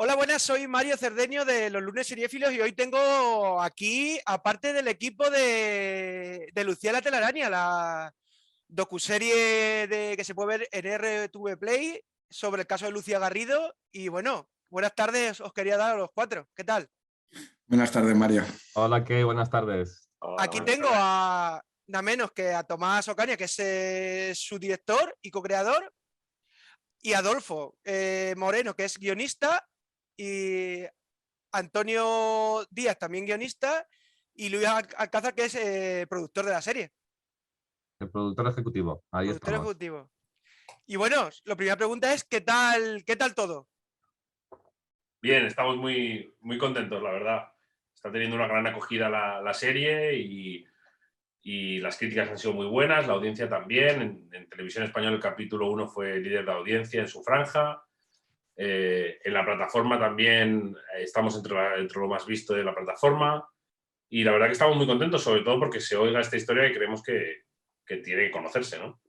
Hola, buenas, soy Mario Cerdeño de Los Lunes Seriéfilos y hoy tengo aquí, aparte del equipo de Lucía la Telaraña, la docuserie que se puede ver en RTV Play sobre el caso de Lucía Garrido. Y bueno, buenas tardes, os quería dar a los cuatro. ¿Qué tal? Buenas tardes, Mario. Hola, ¿qué? Buenas tardes. Hola, Aquí buenas tengo tardes. a nada menos que a Tomás Ocaña, que es su director y co-creador, y Adolfo Moreno, que es guionista, y Antonio Díaz, también guionista, y Luis Alcázar, que es productor de la serie. El productor ejecutivo. Ahí Productor estamos. ejecutivo. Y bueno, la primera pregunta es, ¿qué tal todo? Bien, estamos muy contentos, la verdad. Está teniendo una gran acogida la serie y las críticas han sido muy buenas, la audiencia también. En Televisión Española el capítulo 1 fue líder de audiencia en su franja. En la plataforma también estamos entre lo más visto de la plataforma. Y la verdad que estamos muy contentos, sobre todo porque se oiga esta historia y creemos que tiene que conocerse, ¿no?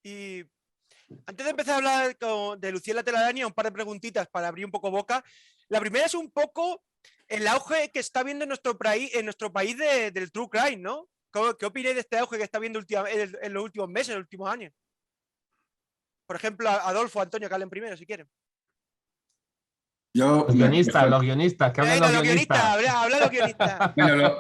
Y antes de empezar a hablar de Lucía la Telaraña, un par de preguntitas para abrir un poco boca. La primera es un poco el auge que está viendo en nuestro país del true crime, ¿no? ¿Qué opináis de este auge que está viendo en los últimos meses, en los últimos años? Por ejemplo, Adolfo, Antonio, que hablen primero, si quieren. Yo, Los guionistas, que hablen Venga, los los guionistas, guionistas. habla los guionistas. bueno,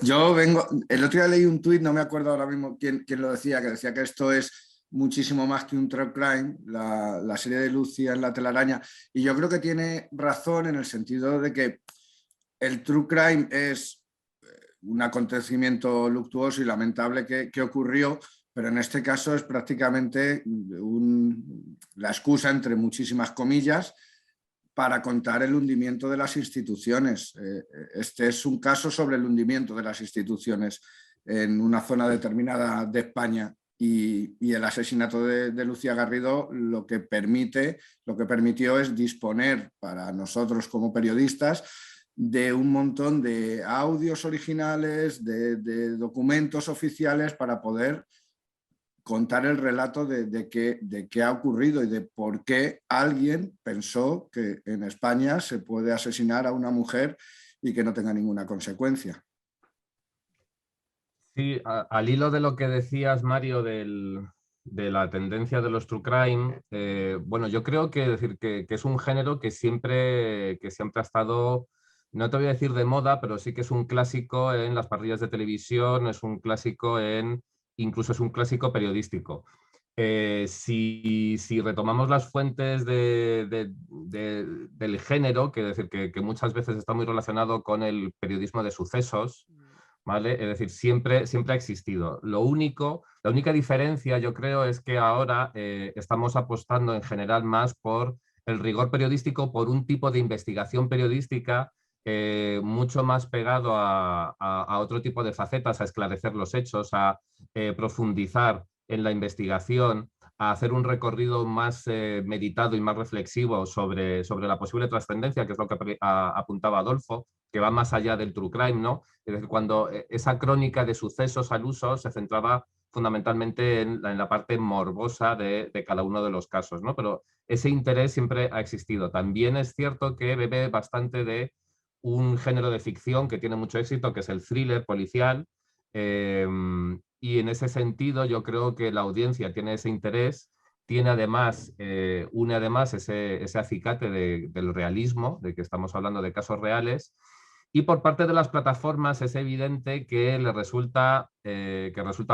yo vengo. El otro día leí un tuit, no me acuerdo ahora mismo quién lo decía, que decía que esto es muchísimo más que un true crime, la serie de Lucía en la Telaraña. Y yo creo que tiene razón en el sentido de que el true crime es un acontecimiento luctuoso y lamentable que ocurrió, pero en este caso es prácticamente la excusa, entre muchísimas comillas, para contar el hundimiento de las instituciones. Este es un caso sobre el hundimiento de las instituciones en una zona determinada de España y el asesinato de Lucía Garrido lo que permitió es disponer para nosotros como periodistas de un montón de audios originales, de documentos oficiales para poder contar el relato de qué ha ocurrido y de por qué alguien pensó que en España se puede asesinar a una mujer y que no tenga ninguna consecuencia. Sí, al hilo de lo que decías, Mario, de la tendencia de los true crime, bueno, yo creo que es un género que siempre ha estado, no te voy a decir de moda, pero sí que es un clásico en las parrillas de televisión, es un clásico incluso es un clásico periodístico. Si retomamos las fuentes del género, que decir que muchas veces está muy relacionado con el periodismo de sucesos, ¿vale? Es decir, siempre ha existido. La única diferencia, yo creo, es que ahora estamos apostando en general más por el rigor periodístico, por un tipo de investigación periodística mucho más pegado a otro tipo de facetas, a esclarecer los hechos, a profundizar en la investigación, a hacer un recorrido más meditado y más reflexivo sobre la posible trascendencia, que es lo que apuntaba Adolfo, que va más allá del true crime, ¿no? Es decir, cuando esa crónica de sucesos al uso se centraba fundamentalmente en la parte morbosa de cada uno de los casos, ¿no? Pero ese interés siempre ha existido. También es cierto que bebe bastante de un género de ficción que tiene mucho éxito, que es el thriller policial, y en ese sentido yo creo que la audiencia tiene ese interés, une además ese acicate del realismo, de que estamos hablando de casos reales, y por parte de las plataformas es evidente que resulta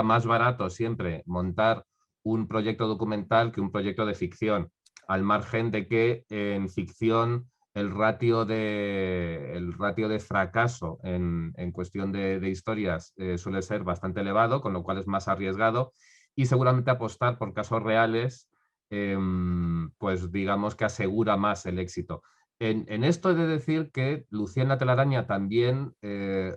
más barato siempre montar un proyecto documental que un proyecto de ficción, al margen de que en ficción el ratio de fracaso en cuestión de historias suele ser bastante elevado, con lo cual es más arriesgado, y seguramente apostar por casos reales, pues digamos que asegura más el éxito. En esto he de decir que Lucía en la Telaraña también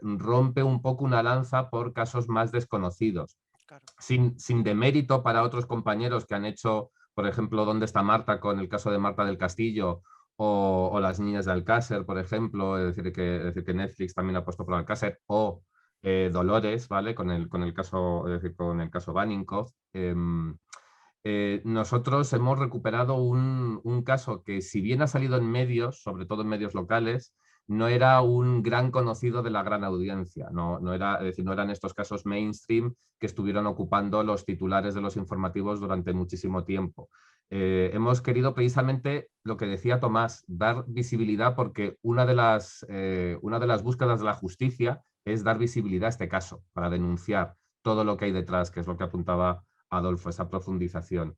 rompe un poco una lanza por casos más desconocidos, Claro. sin demérito para otros compañeros que han hecho, por ejemplo, ¿Dónde está Marta?, con el caso de Marta del Castillo, o Las niñas de Alcácer, por ejemplo, es decir que Netflix también ha puesto por Alcácer, o Dolores, ¿vale? Con el caso Baninkoff. nosotros hemos recuperado un caso que, si bien ha salido en medios, sobre todo en medios locales, no era un gran conocido de la gran audiencia. No era, es decir, no eran estos casos mainstream que estuvieron ocupando los titulares de los informativos durante muchísimo tiempo. Hemos querido precisamente, lo que decía Tomás, dar visibilidad, porque una de las búsquedas de la justicia es dar visibilidad a este caso, para denunciar todo lo que hay detrás, que es lo que apuntaba Adolfo, esa profundización.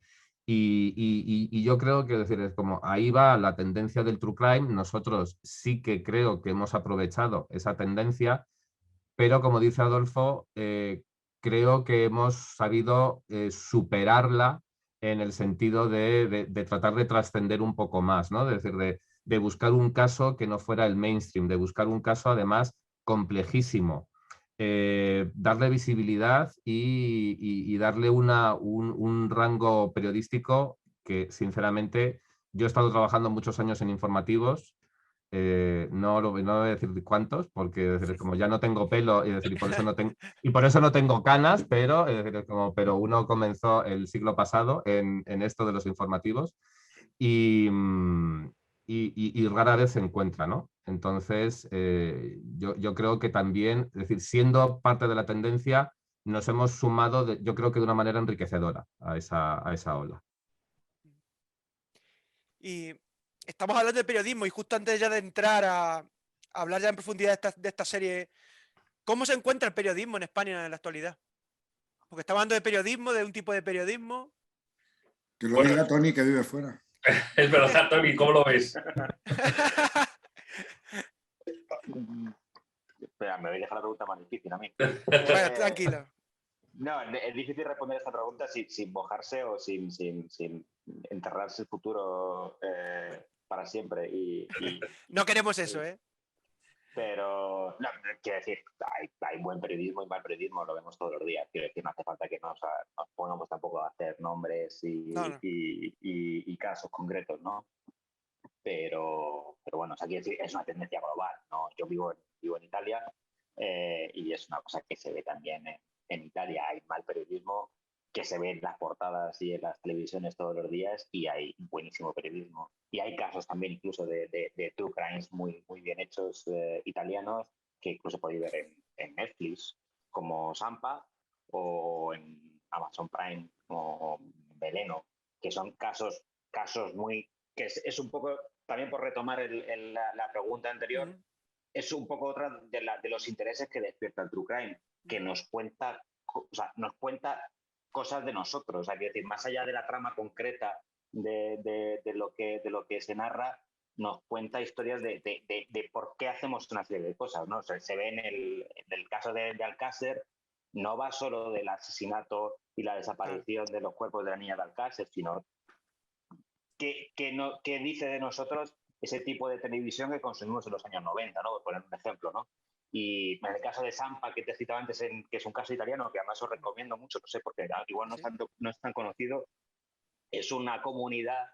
Y yo creo que, decir, es como ahí va la tendencia del true crime. Nosotros sí que creo que hemos aprovechado esa tendencia, pero como dice Adolfo, creo que hemos sabido superarla, en el sentido de tratar de trascender un poco más, ¿no? Es decir, de buscar un caso que no fuera el mainstream, de buscar un caso además complejísimo, darle visibilidad y darle un rango periodístico que, sinceramente, yo he estado trabajando muchos años en informativos. No voy a decir cuántos, porque, es decir, como ya no tengo pelo, y por eso no tengo canas, pero, pero uno comenzó el siglo pasado en esto de los informativos, y rara vez se encuentra, ¿no? Entonces, yo creo que también, es decir, siendo parte de la tendencia, nos hemos sumado, yo creo que de una manera enriquecedora a esa ola. Y estamos hablando de periodismo, y justo antes ya de entrar a hablar ya en profundidad de esta serie, ¿cómo se encuentra el periodismo en España en la actualidad? Porque estamos hablando de periodismo, de un tipo de periodismo. Que lo Bueno, diga Tony, que vive fuera. es verdad, Tony, ¿cómo lo ves? Espera, me voy a dejar la pregunta más difícil a mí. Bueno, tranquilo. No, es difícil responder esta pregunta sin mojarse o sin enterrarse el futuro para siempre. No queremos eso, ¿eh? Pero, no, quiero decir, hay buen periodismo y mal periodismo, lo vemos todos los días. Quiero decir, no hace falta que nos pongamos tampoco a hacer nombres No. y casos concretos, ¿no? Pero bueno, o sea, quiero decir, es una tendencia global, ¿no? Yo vivo en Italia, y es una cosa que se ve también en Italia. Hay mal periodismo que se ve en las portadas y en las televisiones todos los días, y hay buenísimo periodismo. Y hay casos también incluso de true crimes muy bien hechos, italianos, que incluso podéis ver en Netflix, como Sampa, o en Amazon Prime, o Veleno, que son casos muy... que es un poco, también por retomar la pregunta anterior, es un poco otra de los intereses que despierta el true crime, que nos cuenta cosas de nosotros. O sea, quiero decir, más allá de la trama concreta de lo que se narra, nos cuenta historias de por qué hacemos una serie de cosas, ¿no? O sea, se ve en el caso de Alcácer, no va solo del asesinato y la desaparición de los cuerpos de la niña de Alcácer, sino que dice de nosotros ese tipo de televisión que consumimos en los años 90, ¿no? Por poner un ejemplo, ¿no? Y en el caso de Sampa, que te citaba antes, que es un caso italiano, que además os recomiendo mucho, no sé, porque igual no es tan conocido, es una comunidad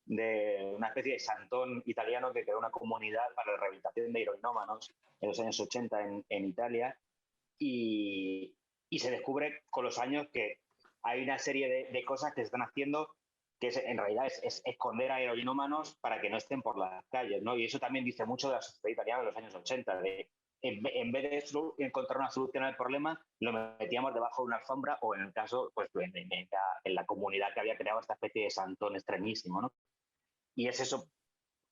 de una especie de santón italiano que creó una comunidad para la rehabilitación de heroinómanos en los años 80 en Italia, y se descubre con los años que hay una serie de cosas que se están haciendo que en realidad es esconder a heroinómanos para que no estén por las calles, ¿no? Y eso también dice mucho de la sociedad italiana de los años 80, en vez de encontrar una solución al problema, lo metíamos debajo de una alfombra, o en el caso, pues en la comunidad que había creado esta especie de santón extremísimo, ¿no? Y es eso,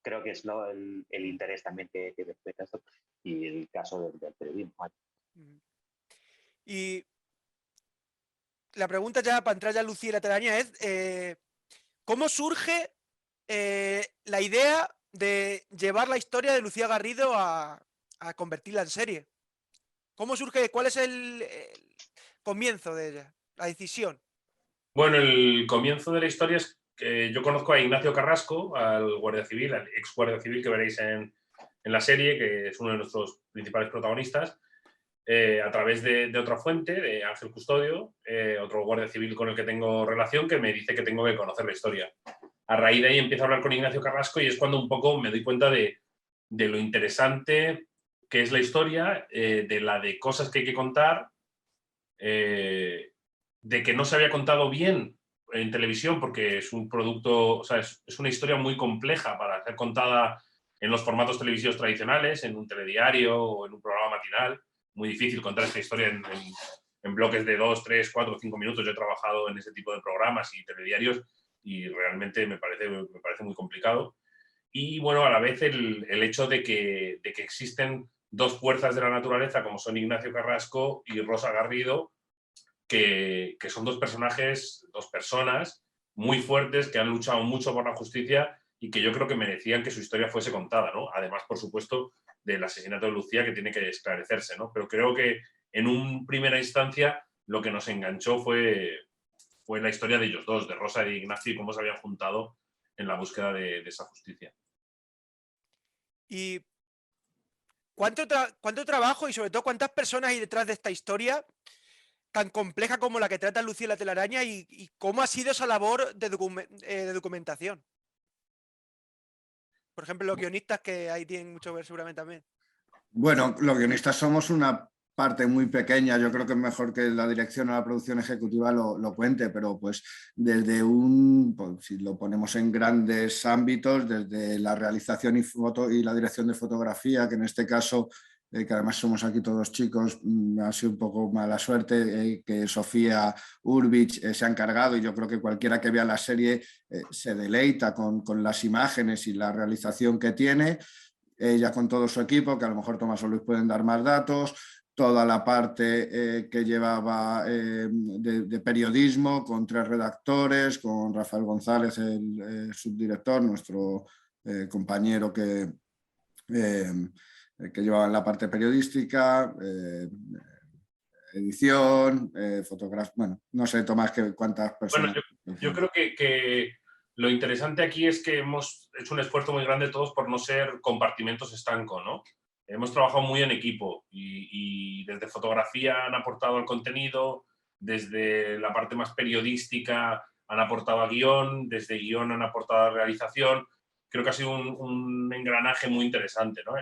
creo que es el interés también que despierta esto, y el caso del periodismo. Y la pregunta, ya para entrar ya en Lucía y la telaraña, es ¿cómo surge la idea de llevar la historia de Lucía Garrido a convertirla en serie? ¿Cómo surge? ¿Cuál es el comienzo de ella? La decisión. Bueno, el comienzo de la historia es que yo conozco a Ignacio Carrasco, al guardia civil, al ex guardia civil que veréis en la serie, que es uno de nuestros principales protagonistas, a través de otra fuente, de Ángel Custodio, otro guardia civil con el que tengo relación, que me dice que tengo que conocer la historia. A raíz de ahí empiezo a hablar con Ignacio Carrasco, y es cuando un poco me doy cuenta de lo interesante que es la historia, de cosas que hay que contar, de que no se había contado bien en televisión porque es un producto, o sea, es una historia muy compleja para ser contada en los formatos televisivos tradicionales, en un telediario o en un programa matinal. Muy difícil contar esta historia en bloques de 2, 3, 4, 5 minutos. Yo he trabajado en ese tipo de programas y telediarios y realmente me parece muy complicado. Y bueno, a la vez el hecho de que existen dos fuerzas de la naturaleza como son Ignacio Carrasco y Rosa Garrido, que son dos personajes, dos personas muy fuertes que han luchado mucho por la justicia y que yo creo que merecían que su historia fuese contada, ¿no? Además, por supuesto, del asesinato de Lucía, que tiene que esclarecerse, ¿no? Pero creo que en una primera instancia lo que nos enganchó fue la historia de ellos dos, de Rosa e Ignacio, y cómo se habían juntado en la búsqueda de esa justicia. ¿Y cuánto trabajo y sobre todo cuántas personas hay detrás de esta historia tan compleja como la que trata Lucía la telaraña y cómo ha sido esa labor de documentación? Por ejemplo, los guionistas, que ahí tienen mucho que ver seguramente también. Bueno, los guionistas somos una parte muy pequeña, yo creo que es mejor que la dirección o la producción ejecutiva lo cuente, pero pues desde pues, si lo ponemos en grandes ámbitos, desde la realización y la dirección de fotografía, que en este caso, que además somos aquí todos chicos, ha sido un poco mala suerte, que Sofía Urbich se ha encargado, y yo creo que cualquiera que vea la serie se deleita con las imágenes y la realización que tiene. Ella con todo su equipo, que a lo mejor Tomás o Luis pueden dar más datos, toda la parte que llevaba de periodismo, con 3 redactores, con Rafael González, el subdirector, nuestro compañero que llevaba en la parte periodística, edición, fotografía. Bueno, no sé, Tomás, cuántas personas. Bueno, yo creo que lo interesante aquí es que hemos hecho un esfuerzo muy grande todos por no ser compartimentos estancos, ¿no? Hemos trabajado muy en equipo y desde fotografía han aportado al contenido, desde la parte más periodística han aportado a guión, desde guión han aportado a realización. Creo que ha sido un engranaje muy interesante, ¿no?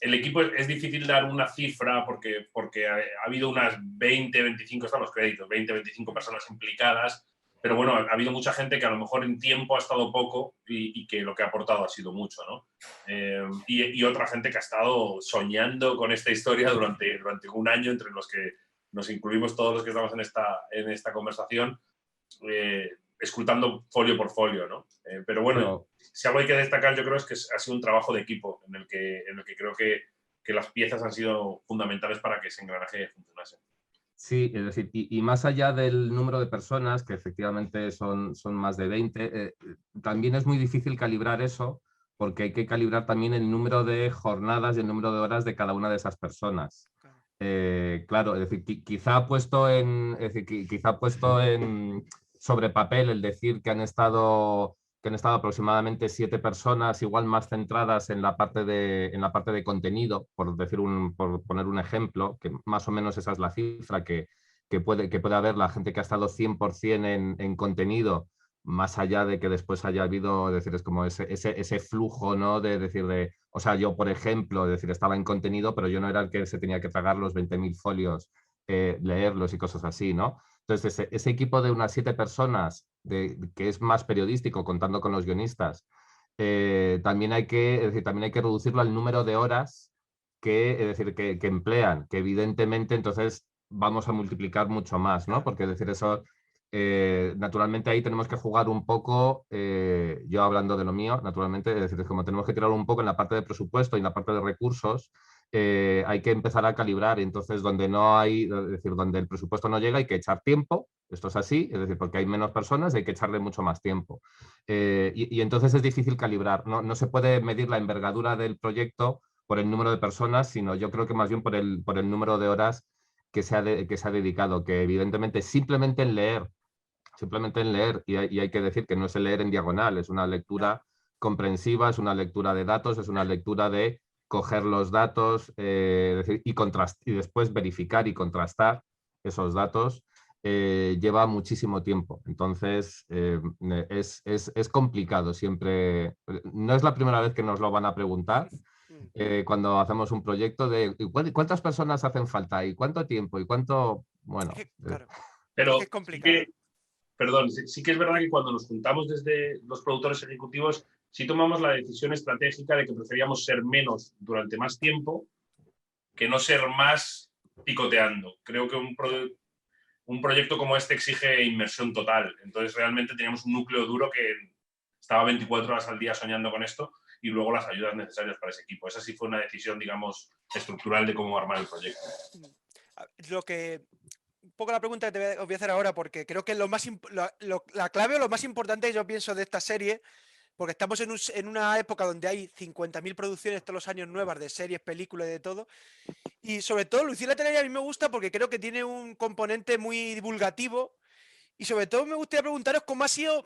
El equipo es difícil dar una cifra porque ha habido unas 20, 25, están los créditos, 20, 25 personas implicadas, pero bueno, ha habido mucha gente que a lo mejor en tiempo ha estado poco y que lo que ha aportado ha sido mucho, ¿no? Y otra gente que ha estado soñando con esta historia durante un año, entre los que nos incluimos todos los que estamos en esta conversación, escrutando folio por folio, ¿no? Pero bueno, si algo hay que destacar, yo creo es que ha sido un trabajo de equipo en el que creo que las piezas han sido fundamentales para que ese engranaje funcionase. Sí, es decir, y más allá del número de personas, que efectivamente son más de 20, también es muy difícil calibrar eso, porque hay que calibrar también el número de jornadas y el número de horas de cada una de esas personas. Claro, es decir, quizá puesto sobre papel el decir que han estado aproximadamente 7 personas, igual más centradas en la parte de contenido, por poner un ejemplo, que más o menos esa es la cifra que puede haber la gente que ha estado 100% en contenido, más allá de que después haya habido, es decir, es como ese flujo, ¿no? O sea, yo, por ejemplo, es decir, estaba en contenido, pero yo no era el que se tenía que tragar los 20.000 folios, leerlos y cosas así, ¿no? Entonces, ese equipo de unas 7 personas, que es más periodístico, contando con los guionistas, también hay que reducirlo al número de horas que emplean, que evidentemente entonces vamos a multiplicar mucho más, ¿no? Porque es decir, eso, naturalmente ahí tenemos que jugar un poco, yo hablando de lo mío, naturalmente, es decir, como tenemos que tirar un poco en la parte de presupuesto y en la parte de recursos, hay que empezar a calibrar, y entonces donde donde el presupuesto no llega hay que echar tiempo, esto es así, es decir, porque hay menos personas hay que echarle mucho más tiempo. Y entonces es difícil calibrar, no se puede medir la envergadura del proyecto por el número de personas, sino yo creo que más bien por el número de horas que se ha dedicado, que evidentemente simplemente en leer, y hay que decir que no es el leer en diagonal, es una lectura comprensiva, es una lectura de datos, es una lectura de coger los datos y después verificar y contrastar esos datos, lleva muchísimo tiempo. Entonces, es complicado siempre. No es la primera vez que nos lo van a preguntar cuando hacemos un proyecto de ¿cuántas personas hacen falta? ¿Y cuánto tiempo? ¿Y cuánto? Bueno. Claro. Pero es complicado. perdón, sí que es verdad que cuando nos juntamos desde los productores ejecutivos, sí tomamos la decisión estratégica de que preferíamos ser menos durante más tiempo que no ser más picoteando. Creo que un proyecto como este exige inmersión total. Entonces, realmente teníamos un núcleo duro que estaba 24 horas al día soñando con esto y luego las ayudas necesarias para ese equipo. Esa sí fue una decisión, digamos, estructural de cómo armar el proyecto. Lo que... Un poco la pregunta que os voy a hacer ahora, porque creo que la clave o lo más importante, yo pienso, de esta serie, porque estamos en una época donde hay 50.000 producciones todos los años nuevas de series, películas y de todo. Y sobre todo, Lucía la Telaraña a mí me gusta porque creo que tiene un componente muy divulgativo. Y sobre todo me gustaría preguntaros cómo ha sido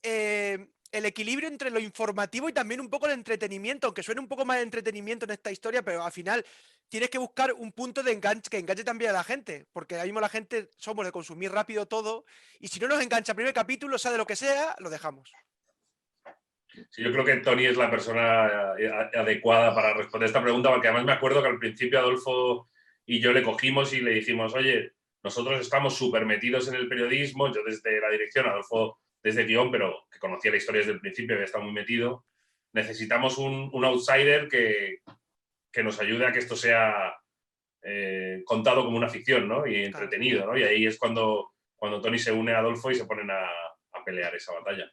el equilibrio entre lo informativo y también un poco el entretenimiento, aunque suene un poco más de entretenimiento en esta historia, pero al final tienes que buscar un punto de enganche que enganche también a la gente, porque ahora mismo la gente somos de consumir rápido todo, y si no nos engancha el primer capítulo, sea de lo que sea, lo dejamos. Sí, yo creo que Tony es la persona adecuada para responder esta pregunta, porque además me acuerdo que al principio Adolfo y yo le cogimos y le dijimos, oye, nosotros estamos súper metidos en el periodismo, yo desde la dirección, Adolfo desde guión, pero que conocía la historia desde el principio, había estado muy metido. Necesitamos un outsider que nos ayude a que esto sea contado como una ficción, ¿no? Y entretenido, ¿no? Y ahí es cuando Tony se une a Adolfo y se ponen a pelear esa batalla.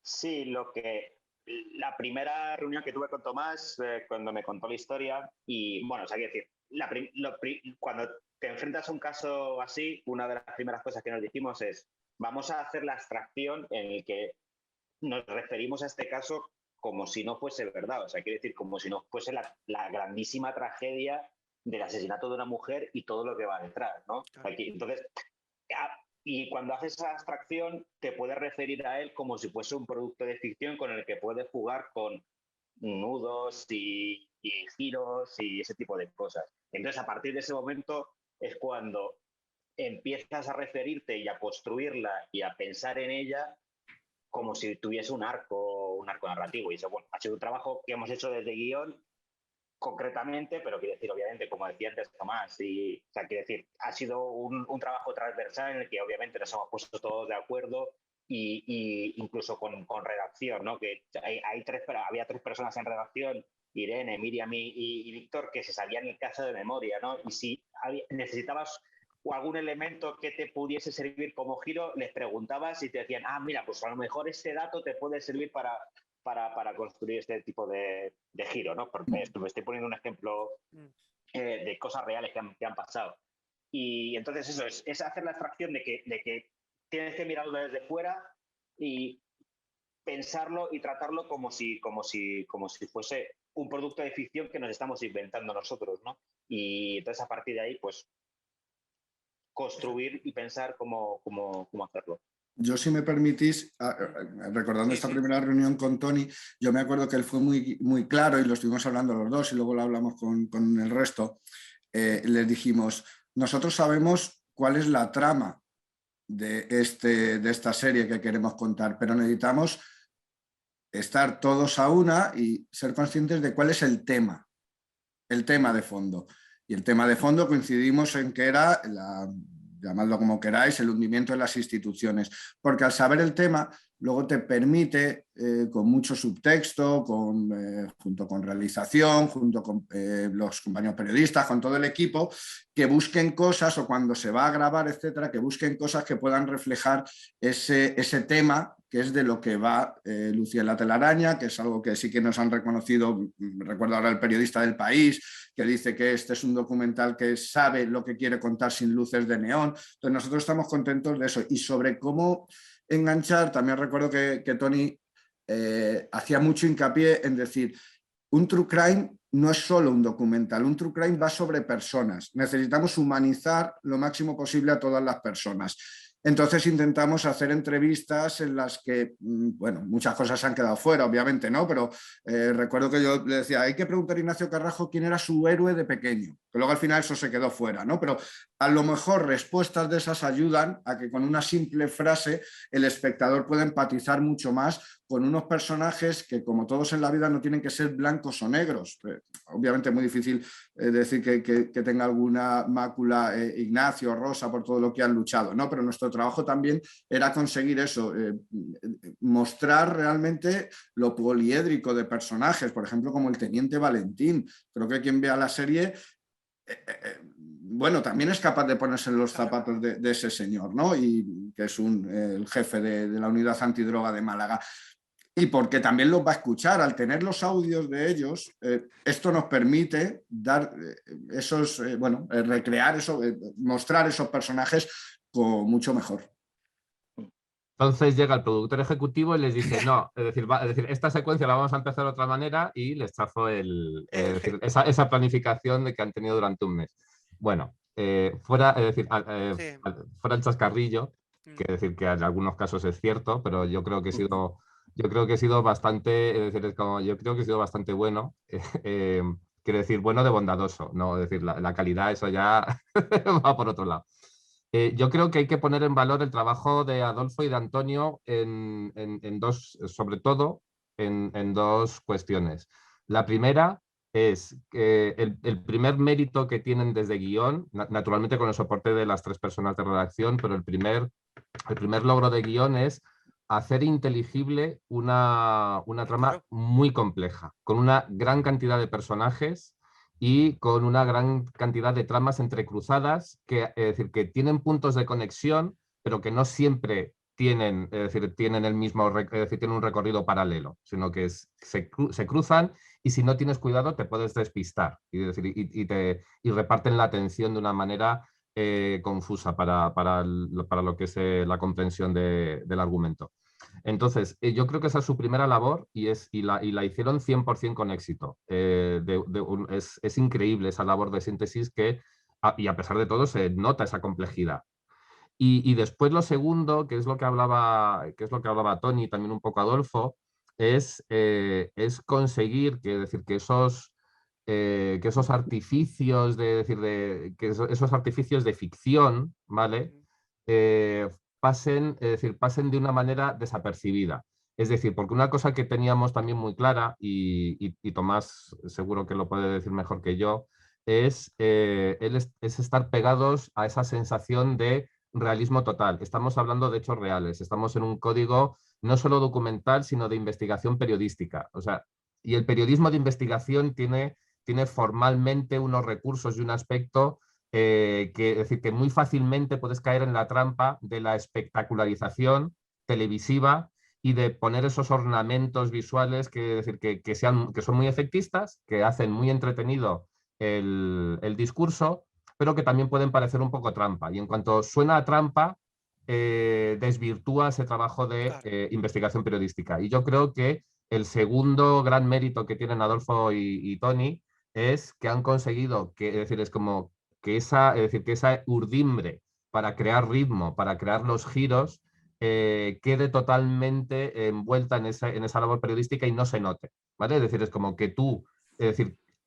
Sí, la primera reunión que tuve con Tomás, cuando me contó la historia, y bueno, o sea, quiero decir, cuando te enfrentas a un caso así, una de las primeras cosas que nos dijimos es, vamos a hacer la abstracción en el que nos referimos a este caso como si no fuese verdad, o sea, quiero decir, como si no fuese la grandísima tragedia del asesinato de una mujer y todo lo que va detrás, ¿no? Aquí, entonces, y cuando haces esa abstracción, te puedes referir a él como si fuese un producto de ficción con el que puedes jugar con nudos y giros y ese tipo de cosas. Entonces, a partir de ese momento es cuando empiezas a referirte y a construirla y a pensar en ella como si tuviese un arco narrativo. Y eso, bueno, ha sido un trabajo que hemos hecho desde guión concretamente, pero quiero decir, obviamente, como decía antes Tomás, o sea, quiero decir, ha sido un trabajo transversal en el que obviamente nos hemos puesto todos de acuerdo y incluso con redacción, ¿no? Que había 3 personas en redacción, Irene, Miriam y Víctor, que se sabían el caso de memoria, ¿no? Y si necesitabas algún elemento que te pudiese servir como giro, les preguntabas y te decían, mira, pues a lo mejor este dato te puede servir para construir este tipo de giro, ¿no? Porque me estoy poniendo un ejemplo de cosas reales que han pasado. Y entonces eso es hacer la abstracción de que tienes que mirarlo desde fuera y pensarlo y tratarlo como si fuese un producto de ficción que nos estamos inventando nosotros, ¿no? Y entonces a partir de ahí, pues, construir y pensar cómo hacerlo. Yo, si me permitís, recordando esta primera reunión con Tony, yo me acuerdo que él fue muy, muy claro y lo estuvimos hablando los dos y luego lo hablamos con el resto. Les dijimos, nosotros sabemos cuál es la trama de esta serie que queremos contar, pero necesitamos estar todos a una y ser conscientes de cuál es el tema de fondo. Y el tema de fondo coincidimos en que era llamadlo como queráis, el hundimiento de las instituciones, porque al saber el tema luego te permite, con mucho subtexto, junto con realización, junto con los compañeros periodistas, con todo el equipo, que busquen cosas, o cuando se va a grabar, etcétera, que busquen cosas que puedan reflejar ese tema, que es de lo que va Lucía la Telaraña, que es algo que sí que nos han reconocido. Recuerdo ahora el periodista del País, que dice que este es un documental que sabe lo que quiere contar sin luces de neón. Entonces nosotros estamos contentos de eso. Y sobre cómo enganchar, también recuerdo que Tony hacía mucho hincapié en decir, un true crime no es solo un documental, un true crime va sobre personas. Necesitamos humanizar lo máximo posible a todas las personas. Entonces intentamos hacer entrevistas en las que, bueno, muchas cosas se han quedado fuera, obviamente, ¿no? Pero recuerdo que yo le decía, hay que preguntar a Ignacio Carrajo quién era su héroe de pequeño, que luego al final eso se quedó fuera, ¿no? Pero a lo mejor respuestas de esas ayudan a que con una simple frase el espectador pueda empatizar mucho más con unos personajes que, como todos en la vida, no tienen que ser blancos o negros. obviamente es muy difícil decir que tenga alguna mácula Ignacio, Rosa, por todo lo que han luchado, ¿no? Pero nuestro trabajo también era conseguir eso, mostrar realmente lo poliédrico de personajes, por ejemplo, como el Teniente Valentín. Creo que quien vea la serie... bueno, también es capaz de ponerse en los zapatos de ese señor, ¿no? Y que es el jefe de la unidad antidroga de Málaga. Y porque también los va a escuchar. Al tener los audios de ellos, esto nos permite dar recrear eso, mostrar esos personajes con mucho mejor. Entonces llega el productor ejecutivo y les dice, no, es decir, esta secuencia la vamos a empezar de otra manera y les chazo esa planificación de que han tenido durante un mes. Bueno, fuera el chascarrillo, que decir que en algunos casos es cierto, pero yo creo que he sido bastante, es decir, yo creo que he sido bastante bueno. Quiero decir, bueno de bondadoso, no, es decir, la calidad, eso ya va por otro lado. Yo creo que hay que poner en valor el trabajo de Adolfo y de Antonio en dos, sobre todo en dos cuestiones. La primera es que el primer mérito que tienen desde guión, naturalmente con el soporte de las 3 personas de redacción, pero el primer logro de guión es hacer inteligible una trama muy compleja, con una gran cantidad de personajes y con una gran cantidad de tramas entrecruzadas que, es decir, que tienen puntos de conexión, pero que no siempre tienen, es decir, tienen el mismo, es decir, tienen un recorrido paralelo, sino que se cruzan y si no tienes cuidado te puedes despistar y reparten la atención de una manera confusa para lo que es la comprensión del argumento. Entonces, yo creo que esa es su primera labor y la hicieron 100% con éxito. Es increíble esa labor de síntesis y a pesar de todo se nota esa complejidad. Y después lo segundo, que es lo que hablaba Tony, también un poco Adolfo, es conseguir que esos artificios esos artificios de ficción, ¿vale? Pasen de una manera desapercibida. Es decir, porque una cosa que teníamos también muy clara, y Tomás seguro que lo puede decir mejor que yo, es estar pegados a esa sensación de realismo total. Estamos hablando de hechos reales, estamos en un código no solo documental, sino de investigación periodística. O sea, y el periodismo de investigación tiene formalmente unos recursos y un aspecto es decir, que muy fácilmente puedes caer en la trampa de la espectacularización televisiva y de poner esos ornamentos visuales que son muy efectistas, que hacen muy entretenido el discurso, pero que también pueden parecer un poco trampa. Y en cuanto suena a trampa, desvirtúa ese trabajo de investigación periodística. Y yo creo que el segundo gran mérito que tienen Adolfo y Tony es que han conseguido que esa urdimbre para crear ritmo, para crear los giros, quede totalmente envuelta en esa labor periodística y no se note, ¿vale? Es decir, es como que tú,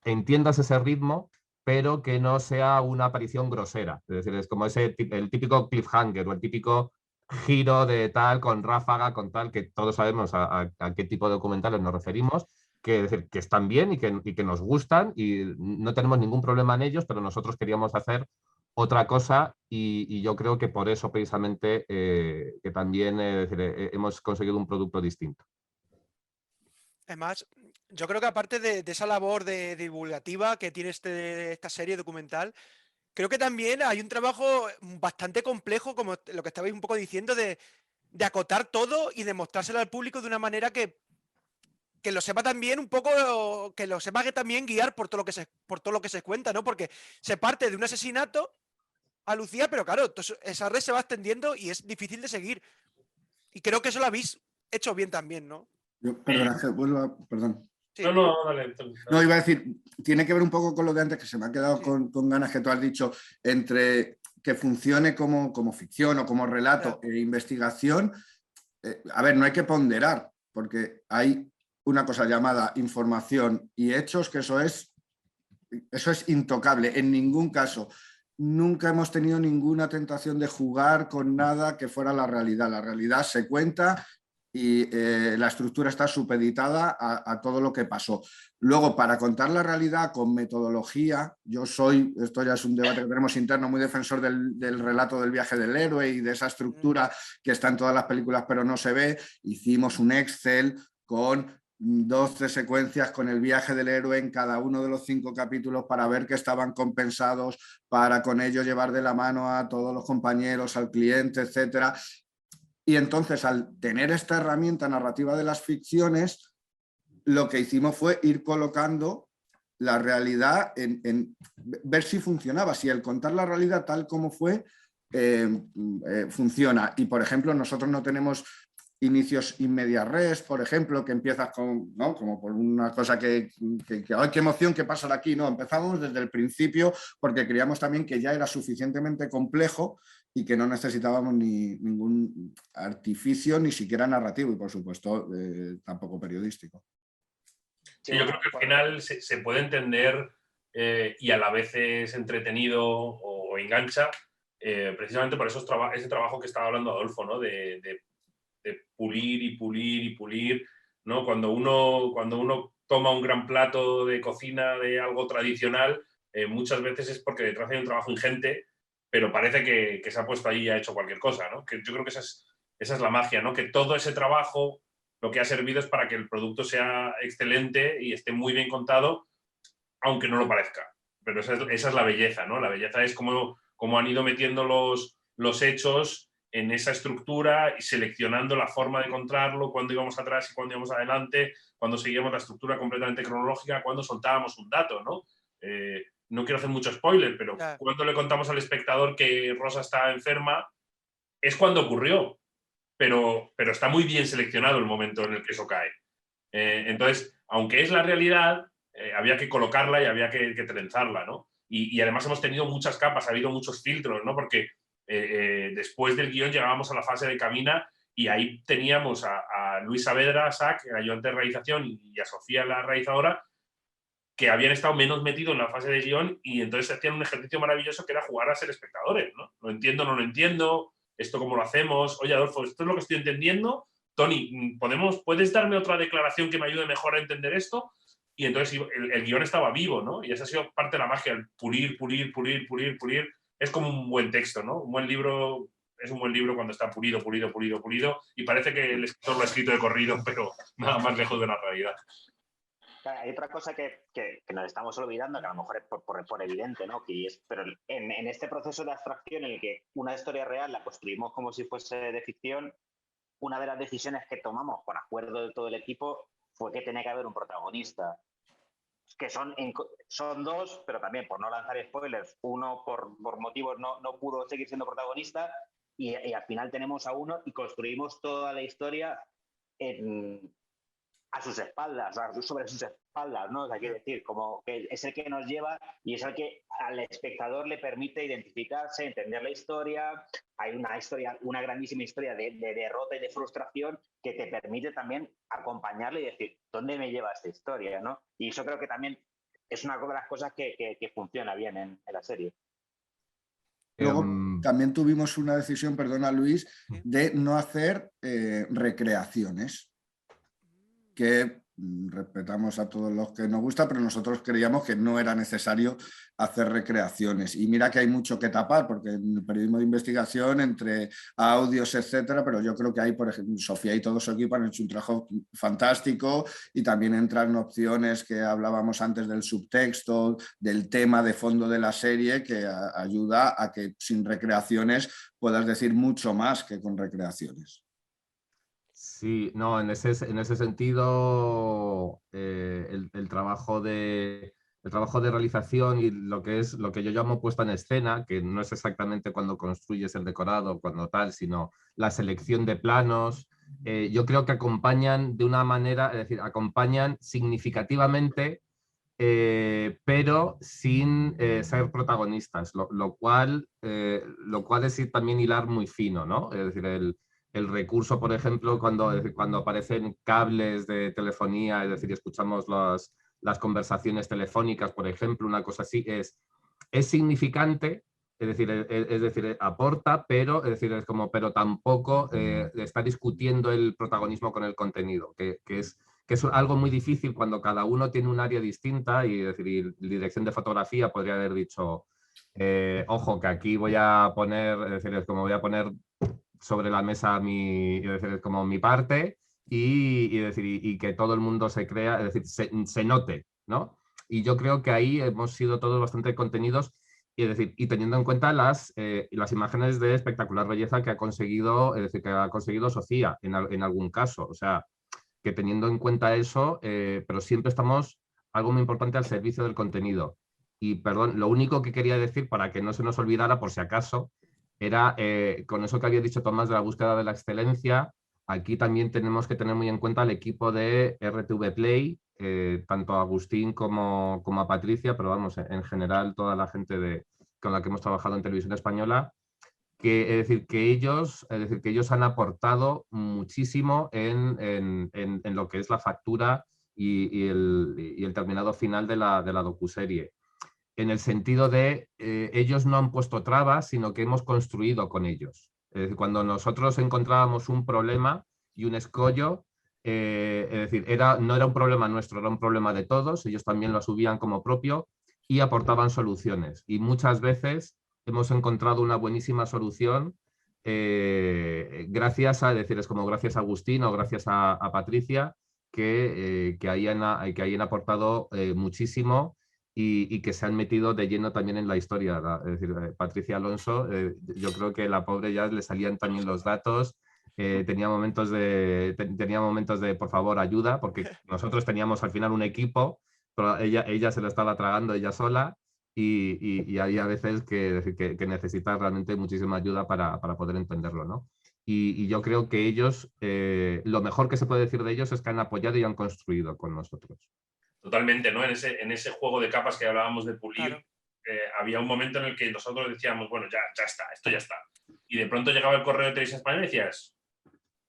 entiendas ese ritmo, pero que no sea una aparición grosera. Es decir, es como el típico cliffhanger o el típico giro de tal, con ráfaga, con tal, que todos sabemos a qué tipo de documentales nos referimos, que están bien y que nos gustan y no tenemos ningún problema en ellos, pero nosotros queríamos hacer otra cosa y yo creo que por eso precisamente que también hemos conseguido un producto distinto. Además, yo creo que aparte de esa labor de divulgativa que tiene esta serie documental, creo que también hay un trabajo bastante complejo, como lo que estabais un poco diciendo, de acotar todo y de mostrárselo al público de una manera que lo sepa también un poco, que lo sepa que también guiar por todo lo que se cuenta, ¿no? Porque se parte de un asesinato a Lucía, pero claro, esa red se va extendiendo y es difícil de seguir. Y creo que eso lo habéis hecho bien también, ¿no? Perdón. Sí. No, dale. No, iba a decir, tiene que ver un poco con lo de antes, que se me ha quedado con ganas que tú has dicho, entre que funcione como ficción o como relato e investigación. A ver, no hay que ponderar, porque hay una cosa llamada información y hechos, que eso es intocable. En ningún caso, nunca hemos tenido ninguna tentación de jugar con nada que fuera la realidad. La realidad se cuenta y la estructura está supeditada a todo lo que pasó. Luego, para contar la realidad con metodología, esto ya es un debate que tenemos interno, muy defensor del relato del viaje del héroe y de esa estructura que está en todas las películas pero no se ve. Hicimos un Excel con 12 secuencias con el viaje del héroe en cada uno de los 5 capítulos para ver que estaban compensados, para con ello llevar de la mano a todos los compañeros, al cliente, etcétera. Y entonces, al tener esta herramienta narrativa de las ficciones, lo que hicimos fue ir colocando la realidad en ver si funcionaba, si el contar la realidad tal como fue funciona. Y, por ejemplo, nosotros no tenemos inicios in media res, por ejemplo, que empiezas con, ¿no? Como por una cosa que ¡ay, qué emoción que pasa aquí! No, empezamos desde el principio porque creíamos también que ya era suficientemente complejo y que no necesitábamos ningún artificio, ni siquiera narrativo y, por supuesto, tampoco periodístico. Sí, yo creo que al final se puede entender y a la vez es entretenido o engancha, precisamente por ese trabajo que estaba hablando Adolfo, ¿no? De pulir y pulir y pulir, ¿no? Cuando uno toma un gran plato de cocina de algo tradicional, muchas veces es porque detrás hay un trabajo ingente, pero parece que se ha puesto ahí y ha hecho cualquier cosa, ¿no? Que yo creo que esa es la magia, ¿no? Que todo ese trabajo lo que ha servido es para que el producto sea excelente y esté muy bien contado, aunque no lo parezca. Pero esa es la belleza, ¿no? La belleza es cómo han ido metiendo los hechos en esa estructura y seleccionando la forma de contarlo, cuándo íbamos atrás y cuándo íbamos adelante, cuándo seguíamos la estructura completamente cronológica, cuándo soltábamos un dato, ¿no? No quiero hacer mucho spoiler, pero cuando le contamos al espectador que Rosa está enferma, es cuando ocurrió, pero está muy bien seleccionado el momento en el que eso cae. Entonces, aunque es la realidad, había que colocarla y había que trenzarla, ¿no? Y además hemos tenido muchas capas, ha habido muchos filtros, ¿no? Porque después del guión llegábamos a la fase de cabina y ahí teníamos a Luis Saavedra, SAC, el ayudante de realización, y a Sofía, la realizadora, que habían estado menos metidos en la fase de guión y entonces hacían un ejercicio maravilloso que era jugar a ser espectadores, ¿no? Lo entiendo, no lo entiendo, esto cómo lo hacemos, oye Adolfo, esto es lo que estoy entendiendo, Tony, ¿puedes darme otra declaración que me ayude mejor a entender esto? Y entonces el guión estaba vivo, ¿no? Y esa ha sido parte de la magia, el pulir, pulir, pulir, pulir, pulir. Es como un buen texto, ¿no? Un buen libro es un buen libro cuando está pulido, pulido, pulido, pulido, y parece que el escritor lo ha escrito de corrido, pero nada más lejos de la realidad. Hay otra cosa que nos estamos olvidando, que a lo mejor es por evidente, ¿no? Pero en este proceso de abstracción en el que una historia real la construimos como si fuese de ficción, una de las decisiones que tomamos por acuerdo de todo el equipo fue que tenía que haber un protagonista, que son 2, pero también, por no lanzar spoilers, uno por motivos no pudo seguir siendo protagonista y al final tenemos a uno y construimos toda la historia a sus espaldas, sobre sus espaldas, ¿no? O sea, quiero decir, como que es el que nos lleva y es el que al espectador le permite identificarse, entender la historia. Hay una grandísima historia de derrota y de frustración que te permite también acompañarle y decir, ¿dónde me lleva esta historia, ¿no? Y eso creo que también es una de las cosas que funciona bien en la serie. Luego también tuvimos una decisión, perdona Luis, de no hacer recreaciones, que respetamos a todos los que nos gusta, pero nosotros creíamos que no era necesario hacer recreaciones. Y mira que hay mucho que tapar, porque en el periodismo de investigación, entre audios, etcétera, pero yo creo que hay, por ejemplo, Sofía y todo su equipo han hecho un trabajo fantástico y también entran opciones que hablábamos antes del subtexto, del tema de fondo de la serie, que ayuda a que sin recreaciones puedas decir mucho más que con recreaciones. Sí, no, en ese sentido, el trabajo de realización y lo que yo llamo puesta en escena, que no es exactamente cuando construyes el decorado, cuando tal, sino la selección de planos, yo creo que acompañan de una manera, es decir, acompañan significativamente, pero sin ser protagonistas, lo cual es también hilar muy fino, ¿no? Es decir, el recurso, por ejemplo, cuando aparecen cables de telefonía, es decir, escuchamos las conversaciones telefónicas, por ejemplo, una cosa así, es significante, es decir, aporta, pero, es decir, es como, pero tampoco está discutiendo el protagonismo con el contenido, que es algo muy difícil cuando cada uno tiene un área distinta y, es decir, y dirección de fotografía podría haber dicho, ojo, que aquí voy a poner, es decir, es como voy a poner sobre la mesa es decir, como mi parte y que todo el mundo se crea, es decir, se note, ¿no? Y yo creo que ahí hemos sido todos bastante contenidos y, es decir, y teniendo en cuenta las imágenes de espectacular belleza que ha conseguido, es decir, que ha conseguido Sofía en algún caso. O sea, que teniendo en cuenta eso, pero siempre estamos algo muy importante al servicio del contenido. Y perdón, lo único que quería decir para que no se nos olvidara, por si acaso, era con eso que había dicho Tomás de la búsqueda de la excelencia. Aquí también tenemos que tener muy en cuenta el equipo de RTV Play, tanto a Agustín como a Patricia, pero vamos, en general toda la gente con la que hemos trabajado en televisión española, es decir, que ellos han aportado muchísimo en lo que es la factura y el terminado final de la docuserie. En el sentido de ellos no han puesto trabas, sino que hemos construido con ellos. Es decir, cuando nosotros encontrábamos un problema y un escollo, es decir, no era un problema nuestro, era un problema de todos, ellos también lo asumían como propio y aportaban soluciones. Y muchas veces hemos encontrado una buenísima solución gracias gracias a Agustín o gracias a Patricia, que hayan aportado muchísimo y que se han metido de lleno también en la historia. Es decir, Patricia Alonso, yo creo que la pobre ya le salían también los datos, tenía momentos de, por favor, ayuda, porque nosotros teníamos al final un equipo, pero ella se lo estaba tragando ella sola y había veces que necesita realmente muchísima ayuda para poder entenderlo, ¿no? Y yo creo que ellos, lo mejor que se puede decir de ellos es que han apoyado y han construido con nosotros. Totalmente, ¿no? En ese juego de capas que hablábamos de pulir, Claro. había un momento en el que nosotros decíamos, bueno, ya está, esto ya está. Y de pronto llegaba el correo de Televisión Española y decías,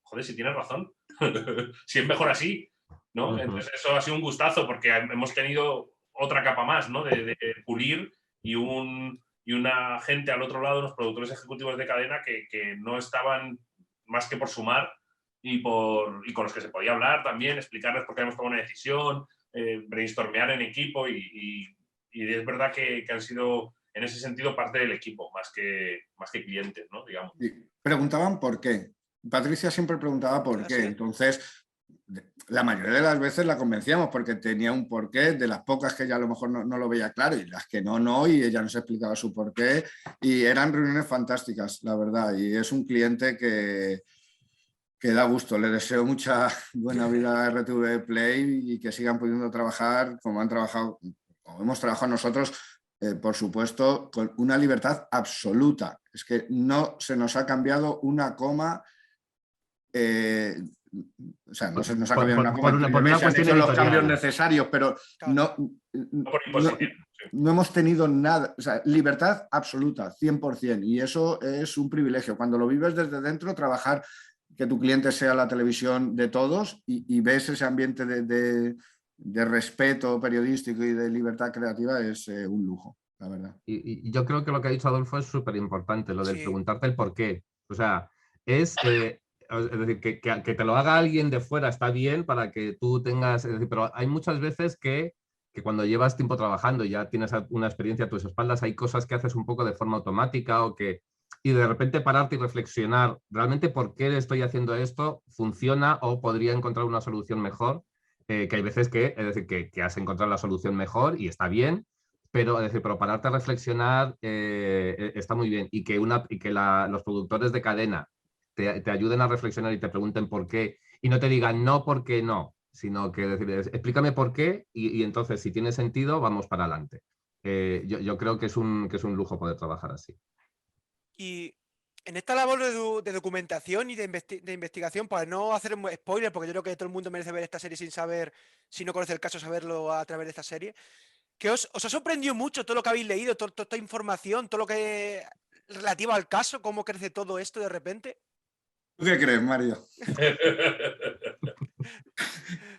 joder, si tienes razón, si es mejor así, ¿no? Uh-huh. Entonces eso ha sido un gustazo porque hemos tenido otra capa más, ¿no? De pulir y una gente al otro lado, los productores ejecutivos de cadena que no estaban más que por sumar y con los que se podía hablar también, explicarles por qué hemos tomado una decisión, brainstormear en equipo y es verdad que han sido en ese sentido parte del equipo, más que clientes, ¿no? Digamos. Preguntaban por qué. Patricia siempre preguntaba por qué. Entonces, la mayoría de las veces la convencíamos porque tenía un porqué, de las pocas que ella a lo mejor no lo veía claro y las que no, y ella nos explicaba su porqué. Y eran reuniones fantásticas, la verdad. Y es un cliente que da gusto. Le deseo mucha buena vida a RTV Play y que sigan pudiendo trabajar como hemos trabajado nosotros, por supuesto, con una libertad absoluta. Es que no se nos ha cambiado una coma. O sea, no se nos ha cambiado una coma. Por una se han cuestión hecho los editorial. cambios necesarios, pero Claro. no hemos tenido nada. O sea, libertad absoluta, 100%. Y eso es un privilegio. Cuando lo vives desde dentro, trabajar, que tu cliente sea la televisión de todos y ves ese ambiente de respeto periodístico y de libertad creativa es un lujo, la verdad. Y yo creo que lo que ha dicho Adolfo es súper importante, lo del Sí. preguntarte el por qué. O sea, es decir, que te lo haga alguien de fuera está bien para que tú tengas, es decir, pero hay muchas veces que cuando llevas tiempo trabajando y ya tienes una experiencia a tus espaldas, hay cosas que haces un poco de forma automática y de repente pararte y reflexionar, ¿realmente por qué estoy haciendo esto? ¿Funciona o podría encontrar una solución mejor? Que hay veces es decir, que has encontrado la solución mejor y está bien, pero, es decir, pero pararte a reflexionar está muy bien y que los productores de cadena te ayuden a reflexionar y te pregunten por qué y no te digan no porque no, sino que decir, explícame por qué y entonces si tiene sentido vamos para adelante. Yo creo que es un lujo poder trabajar así. Y en esta labor de documentación y de investigación, para no hacer un spoiler, porque yo creo que todo el mundo merece ver esta serie sin saber, si no conoce el caso, saberlo a través de esta serie, que os ha sorprendido mucho todo lo que habéis leído, toda esta información, todo lo que relativo al caso, cómo crece todo esto de repente. ¿Tú qué crees, Mario?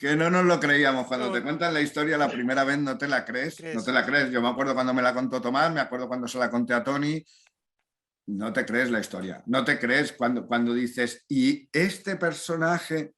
Que no nos lo creíamos. Cuando No. te cuentan la historia la primera vez no te la crees. No te la crees. Yo me acuerdo cuando me la contó Tomás, me acuerdo cuando se la conté a Tony. No te crees la historia. No te crees cuando dices, y este personaje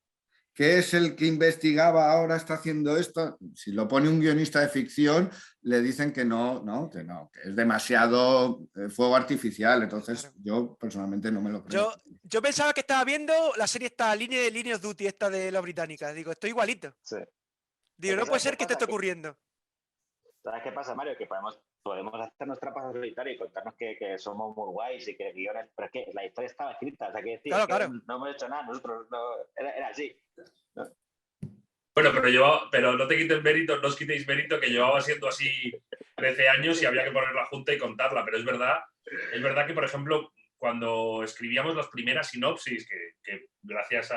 que es el que investigaba ahora está haciendo esto. Si lo pone un guionista de ficción, le dicen que que es demasiado fuego artificial. Entonces, Claro. yo personalmente no me lo creo. Yo pensaba que estaba viendo la serie esta Line of Duty, esta de la británica. Digo, estoy igualito. Sí. Digo, Es no que puede ¿sabes ser qué que te pasa? esté ocurriendo. ¿Sabes qué pasa, Mario? Que podemos hacernos trampas al solitario y contarnos que somos muy guays y que guiones, pero es que la historia estaba escrita, o sea, que decir, Claro, es que claro. no hemos hecho nada, nosotros no, era así. ¿No? Bueno, pero no te quites mérito, no os quitéis mérito, que llevaba siendo así 13 años y había que poner la junta y contarla, pero es verdad que, por ejemplo, cuando escribíamos las primeras sinopsis, que gracias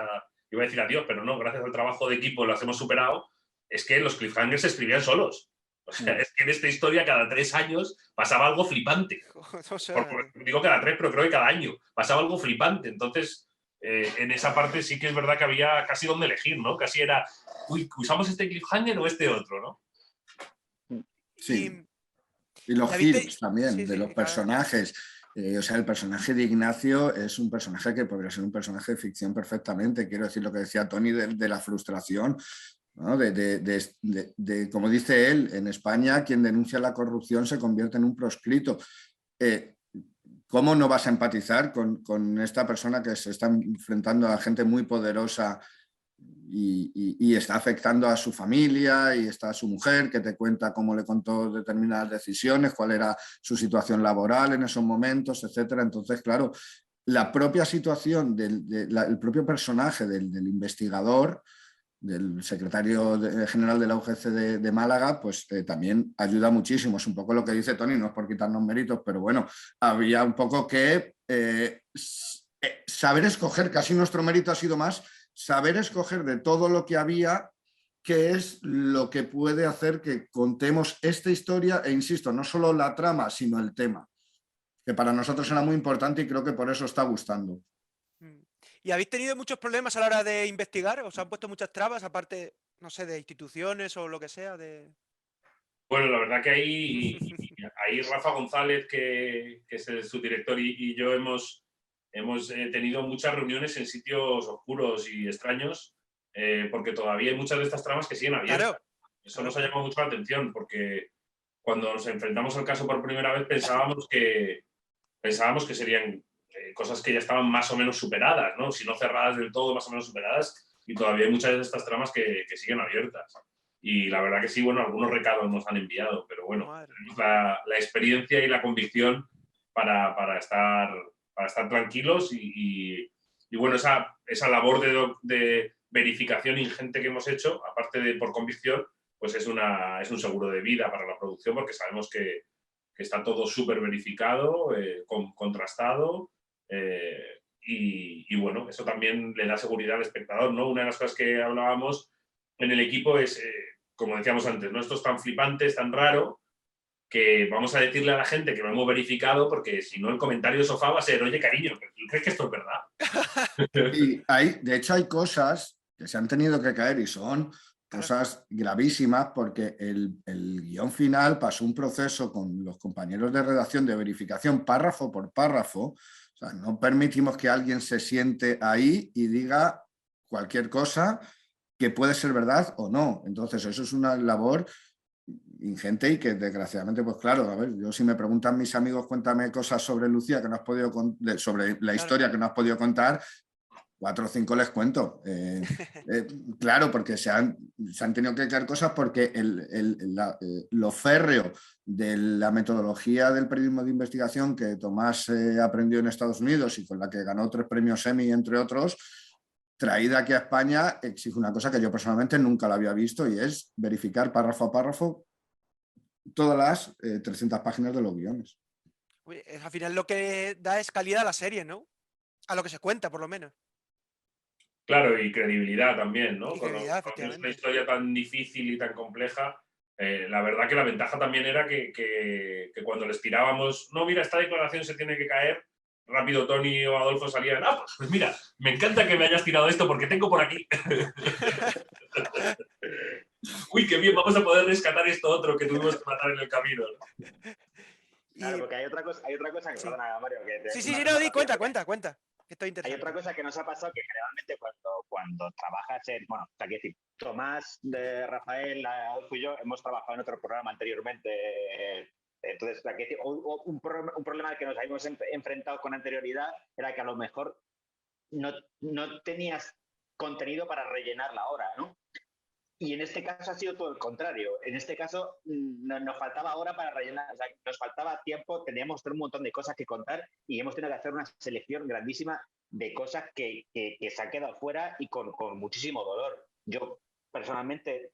iba a decir a Dios, pero no, gracias al trabajo de equipo las hemos superado, es que los cliffhangers se escribían solos. O sea, es que en esta historia cada 3 años pasaba algo flipante. O sea, Digo cada 3, pero creo que cada año pasaba algo flipante. Entonces, en esa parte sí que es verdad que había casi donde elegir, ¿no? Casi era, uy, ¿usamos este cliffhanger o este otro, no? Sí. y Y los habéis giros también sí, de los claro. personajes. O sea, el personaje de Ignacio es un personaje que podría ser un personaje de ficción perfectamente. Quiero decir lo que decía Tony de la frustración, ¿no? Como dice él, en España quien denuncia la corrupción se convierte en un proscrito. ¿Cómo no vas a empatizar con esta persona que se está enfrentando a gente muy poderosa y está afectando a su familia y está su mujer que te cuenta cómo le contó determinadas decisiones, cuál era su situación laboral en esos momentos, etcétera? Entonces, claro, la propia situación el propio personaje del investigador, del secretario general de la UGC de Málaga, pues también ayuda muchísimo. Es un poco lo que dice Tony, no es por quitarnos méritos, pero bueno, había un poco que saber escoger, casi nuestro mérito ha sido más saber escoger de todo lo que había qué es lo que puede hacer que contemos esta historia e, insisto, no solo la trama, sino el tema, que para nosotros era muy importante y creo que por eso está gustando. ¿Y habéis tenido muchos problemas a la hora de investigar? ¿Os han puesto muchas trabas, aparte, no sé, de instituciones o lo que sea? Bueno, la verdad que ahí Rafa González, que es el subdirector, y yo hemos tenido muchas reuniones en sitios oscuros y extraños, porque todavía hay muchas de estas tramas que siguen abiertas. Claro. Eso nos ha llamado mucho la atención, porque cuando nos enfrentamos al caso por primera vez pensábamos que serían cosas que ya estaban más o menos superadas, ¿no? Si no cerradas del todo, más o menos superadas, y todavía hay muchas de estas tramas que siguen abiertas. Y la verdad que sí, bueno, algunos recados nos han enviado, pero bueno, tenemos la experiencia y la convicción para estar tranquilos y bueno, esa labor de verificación ingente que hemos hecho, aparte de por convicción, pues es un seguro de vida para la producción, porque sabemos que está todo súper verificado, contrastado, y bueno, eso también le da seguridad al espectador, ¿no? Una de las cosas que hablábamos en el equipo es, como decíamos antes, ¿no? Esto es tan flipante, es tan raro, que vamos a decirle a la gente que lo hemos verificado, porque si no el comentario de sofá va a ser, oye, cariño, ¿crees que esto es verdad? Y de hecho hay cosas que se han tenido que caer y son cosas gravísimas porque el guión final pasó un proceso con los compañeros de redacción de verificación párrafo por párrafo. O sea, no permitimos que alguien se siente ahí y diga cualquier cosa que puede ser verdad o no. Entonces eso es una labor ingente y que desgraciadamente, pues claro, a ver, yo si me preguntan mis amigos, cuéntame cosas sobre Lucía que no has podido sobre la historia que no has podido contar, 4 o 5 les cuento. Claro, porque se han tenido que caer cosas porque lo férreo de la metodología del periodismo de investigación que Tomás aprendió en Estados Unidos y con la que ganó 3 premios Emmy, entre otros, traída aquí a España, exige una cosa que yo personalmente nunca la había visto y es verificar párrafo a párrafo todas las 300 páginas de los guiones. Oye, al final lo que da es calidad a la serie, ¿no? A lo que se cuenta, por lo menos. Claro, y credibilidad también, ¿no? Y Cuando credibilidad, es una efectivamente. historia tan difícil y tan compleja, la verdad que la ventaja también era que cuando les tirábamos, no, mira, esta declaración se tiene que caer, rápido Tony o Adolfo salían, pues mira, me encanta que me hayas tirado esto porque tengo por aquí. Uy, qué bien, vamos a poder rescatar esto otro que tuvimos que matar en el camino. Claro, porque hay otra cosa que, Sí. perdona, Mario, que Sí, no, di, cuenta, que estoy hay interesante. otra cosa que nos ha pasado que generalmente cuando trabajas en, bueno, o sea, quiero decir, Tomás, Rafael, Adolfo y yo hemos trabajado en otro programa anteriormente. Entonces, o sea, que un problema al que nos habíamos enfrentado con anterioridad era que a lo mejor no tenías contenido para rellenar la hora, ¿no? Y en este caso ha sido todo el contrario. En este caso nos faltaba hora para rellenar, o sea, nos faltaba tiempo, teníamos un montón de cosas que contar y hemos tenido que hacer una selección grandísima de cosas que se han quedado fuera y con muchísimo dolor. Yo, personalmente,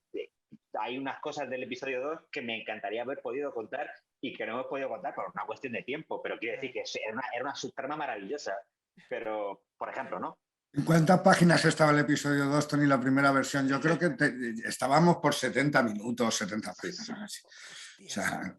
hay unas cosas del episodio 2 que me encantaría haber podido contar y que no hemos podido contar por una cuestión de tiempo, pero quiero decir que era una subtrama maravillosa. Pero, por ejemplo, ¿no? ¿En cuántas páginas estaba el episodio 2, Tony, la primera versión? Yo creo que estábamos por 70 minutos, 70 páginas. O sea,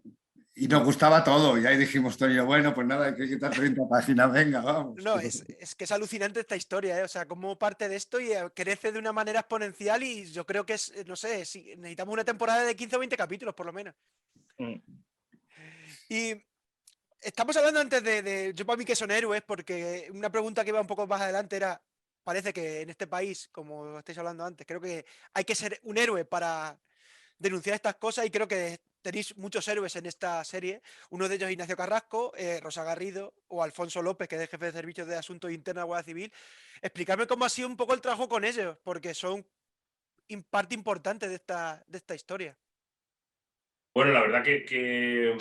y nos gustaba todo. Y ahí dijimos, Tony, bueno, pues nada, hay que quitar 30 páginas, venga, vamos. No, es que es alucinante esta historia, ¿eh? O sea, cómo parte de esto y crece de una manera exponencial y yo creo que es, no sé, necesitamos una temporada de 15 o 20 capítulos, por lo menos. Y estamos hablando antes yo para mí que son héroes, porque una pregunta que iba un poco más adelante era, parece que en este país, como estáis hablando antes, creo que hay que ser un héroe para denunciar estas cosas y creo que tenéis muchos héroes en esta serie. Uno de ellos es Ignacio Carrasco, Rosa Garrido o Alfonso López, que es el jefe de servicios de Asuntos Internos de la Guardia Civil. Explícame cómo ha sido un poco el trabajo con ellos, porque son parte importante de esta historia. Bueno, la verdad que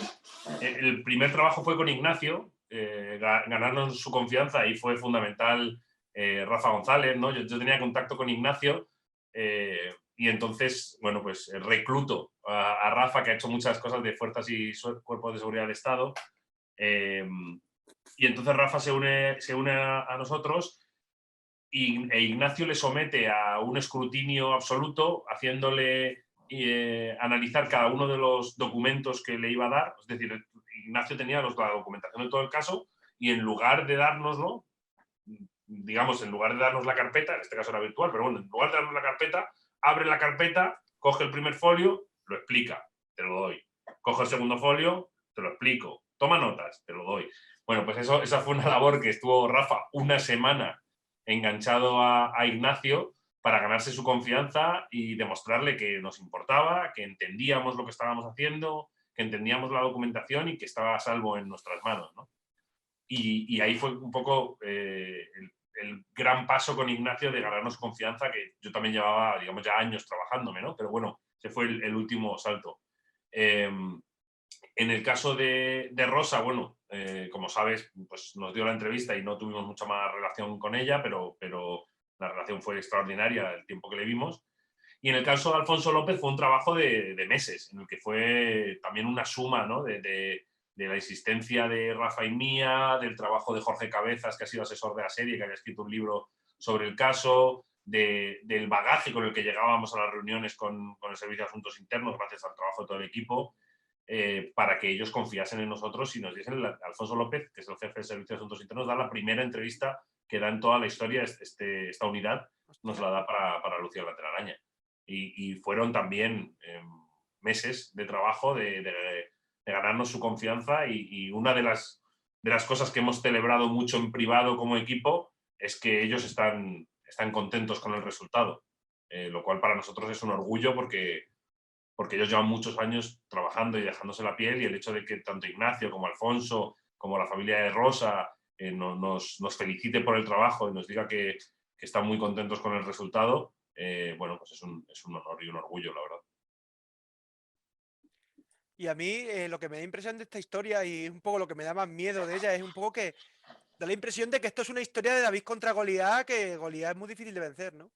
el primer trabajo fue con Ignacio, ganarnos su confianza y fue fundamental Rafa González, ¿no? Yo tenía contacto con Ignacio y entonces, bueno, pues recluto a Rafa, que ha hecho muchas cosas de fuerzas y cuerpos de seguridad del Estado, y entonces Rafa se une a nosotros e Ignacio le somete a un escrutinio absoluto, haciéndole analizar cada uno de los documentos que le iba a dar. Es decir, Ignacio tenía la documentación de todo el caso y en lugar de dárnoslo, digamos, en lugar de darnos la carpeta, en este caso era virtual, pero bueno, en lugar de darnos la carpeta, abre la carpeta, coge el primer folio, lo explica, te lo doy. Coge el segundo folio, te lo explico. Toma notas, te lo doy. Bueno, pues esa fue una labor que estuvo Rafa una semana enganchado a Ignacio para ganarse su confianza y demostrarle que nos importaba, que entendíamos lo que estábamos haciendo, que entendíamos la documentación y que estaba a salvo en nuestras manos, ¿no? Y ahí fue un poco el gran paso con Ignacio de ganarnos confianza, que yo también llevaba, digamos, ya años trabajándome, ¿no? Pero bueno, ese fue el último salto. En el caso de Rosa, bueno, como sabes, pues nos dio la entrevista y no tuvimos mucha más relación con ella, pero la relación fue extraordinaria el tiempo que le vimos. Y en el caso de Alfonso López fue un trabajo de meses, en el que fue también una suma, ¿no? de la insistencia de Rafa y mía, del trabajo de Jorge Cabezas, que ha sido asesor de la serie, que había escrito un libro sobre el caso, del bagaje con el que llegábamos a las reuniones con el Servicio de Asuntos Internos, gracias al trabajo de todo el equipo, para que ellos confiasen en nosotros y nos diesen. Alfonso López, que es el jefe del Servicio de Asuntos Internos, da la primera entrevista que da en toda la historia esta unidad, nos la da para Lucía la telaraña. Y fueron también meses de trabajo, de ganarnos su confianza y una de las cosas que hemos celebrado mucho en privado como equipo es que ellos están contentos con el resultado, lo cual para nosotros es un orgullo porque ellos llevan muchos años trabajando y dejándose la piel, y el hecho de que tanto Ignacio como Alfonso, como la familia de Rosa nos felicite por el trabajo y nos diga que están muy contentos con el resultado, bueno, pues es un honor y un orgullo, la verdad. Y a mí lo que me da impresión de esta historia y un poco lo que me da más miedo de ella es un poco que da la impresión de que esto es una historia de David contra Goliat, que Goliat es muy difícil de vencer, ¿no?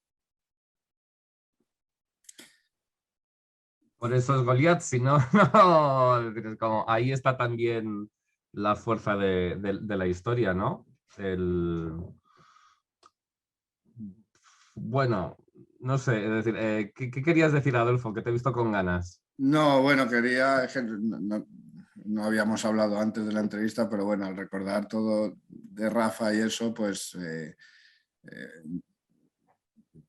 Por eso es Goliat, si no, no, es como, ahí está también la fuerza de la historia, ¿no? Bueno, no sé, es decir, ¿qué querías decir, Adolfo? Que te he visto con ganas. No, bueno, quería, no habíamos hablado antes de la entrevista, pero bueno, al recordar todo, de Rafa y eso, pues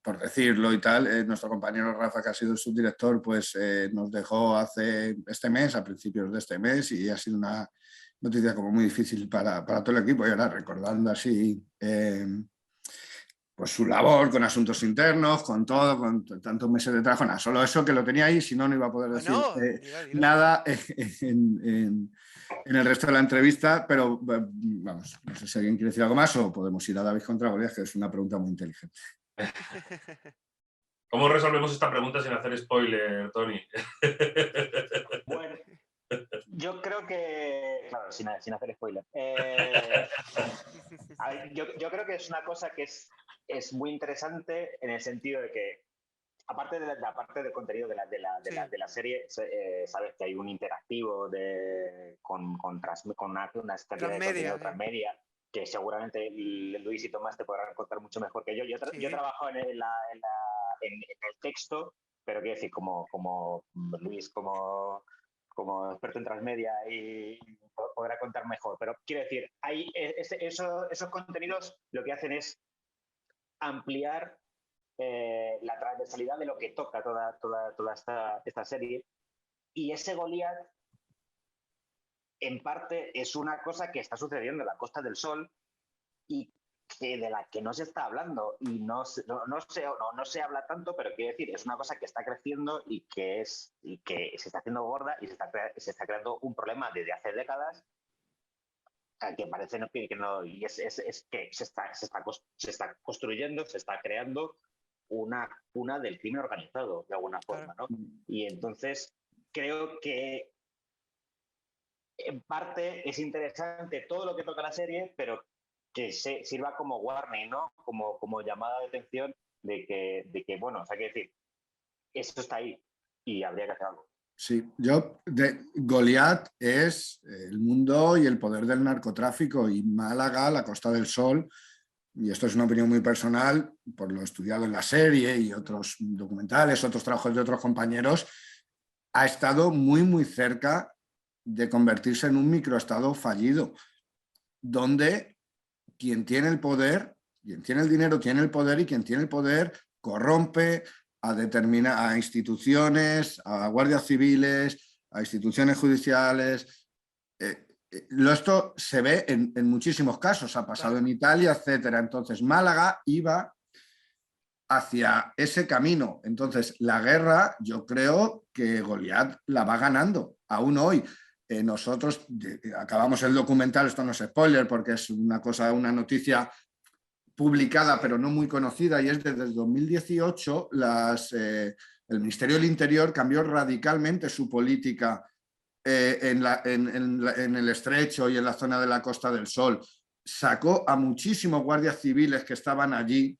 por decirlo y tal, nuestro compañero Rafa, que ha sido el subdirector, pues nos dejó hace este mes, a principios de este mes, y ha sido una noticia como muy difícil para todo el equipo. Y ahora recordando así pues su labor con asuntos internos, con todo, con tantos meses de trabajo, nada, solo eso que lo tenía ahí, si no, no iba a poder decir Dilo. nada en el resto de la entrevista, pero vamos, no sé si alguien quiere decir algo más o podemos ir a David contra Goliat, que es una pregunta muy inteligente. ¿Cómo resolvemos esta pregunta sin hacer spoiler, Tony? Bueno, yo creo que, claro, sin hacer spoiler. A ver, yo creo que es una cosa que es muy interesante en el sentido de que, aparte del contenido de la serie, sabes que hay un interactivo con una cantidad de contenido transmedia, que seguramente Luis y Tomás te podrán contar mucho mejor que yo. Yo he trabajado en el texto, pero quiero decir, como Luis, como experto en transmedia, y podrá contar mejor. Pero quiero decir, esos contenidos lo que hacen es ampliar la transversalidad de lo que toca toda esta serie. Y ese Goliat, en parte, es una cosa que está sucediendo en la Costa del Sol y de la que no se está hablando y no se habla tanto, pero quiero decir, es una cosa que está creciendo y que se está haciendo gorda y se está creando un problema desde hace décadas que parece que no, y es que se está construyendo, se está creando una del crimen organizado de alguna forma, ¿no? Y entonces creo que en parte es interesante todo lo que toca la serie, pero que sirva como warning, ¿no? Como llamada de atención de que bueno, o sea, que decir, esto está ahí y habría que hacer algo. Sí, Goliat es el mundo y el poder del narcotráfico, y Málaga, la Costa del Sol, y esto es una opinión muy personal, por lo estudiado en la serie y otros documentales, otros trabajos de otros compañeros, ha estado muy cerca de convertirse en un microestado fallido, donde quien tiene el poder, quien tiene el dinero tiene el poder, y quien tiene el poder corrompe a instituciones, a guardias civiles, a instituciones judiciales. Esto se ve en muchísimos casos, ha pasado en Italia, etcétera. Entonces Málaga iba hacia ese camino. Entonces la guerra, yo creo que Goliat la va ganando, aún hoy. Nosotros acabamos el documental, esto no es spoiler porque es una noticia publicada pero no muy conocida, y es desde el 2018 el Ministerio del Interior cambió radicalmente su política en el Estrecho y en la zona de la Costa del Sol. Sacó a muchísimos guardias civiles que estaban allí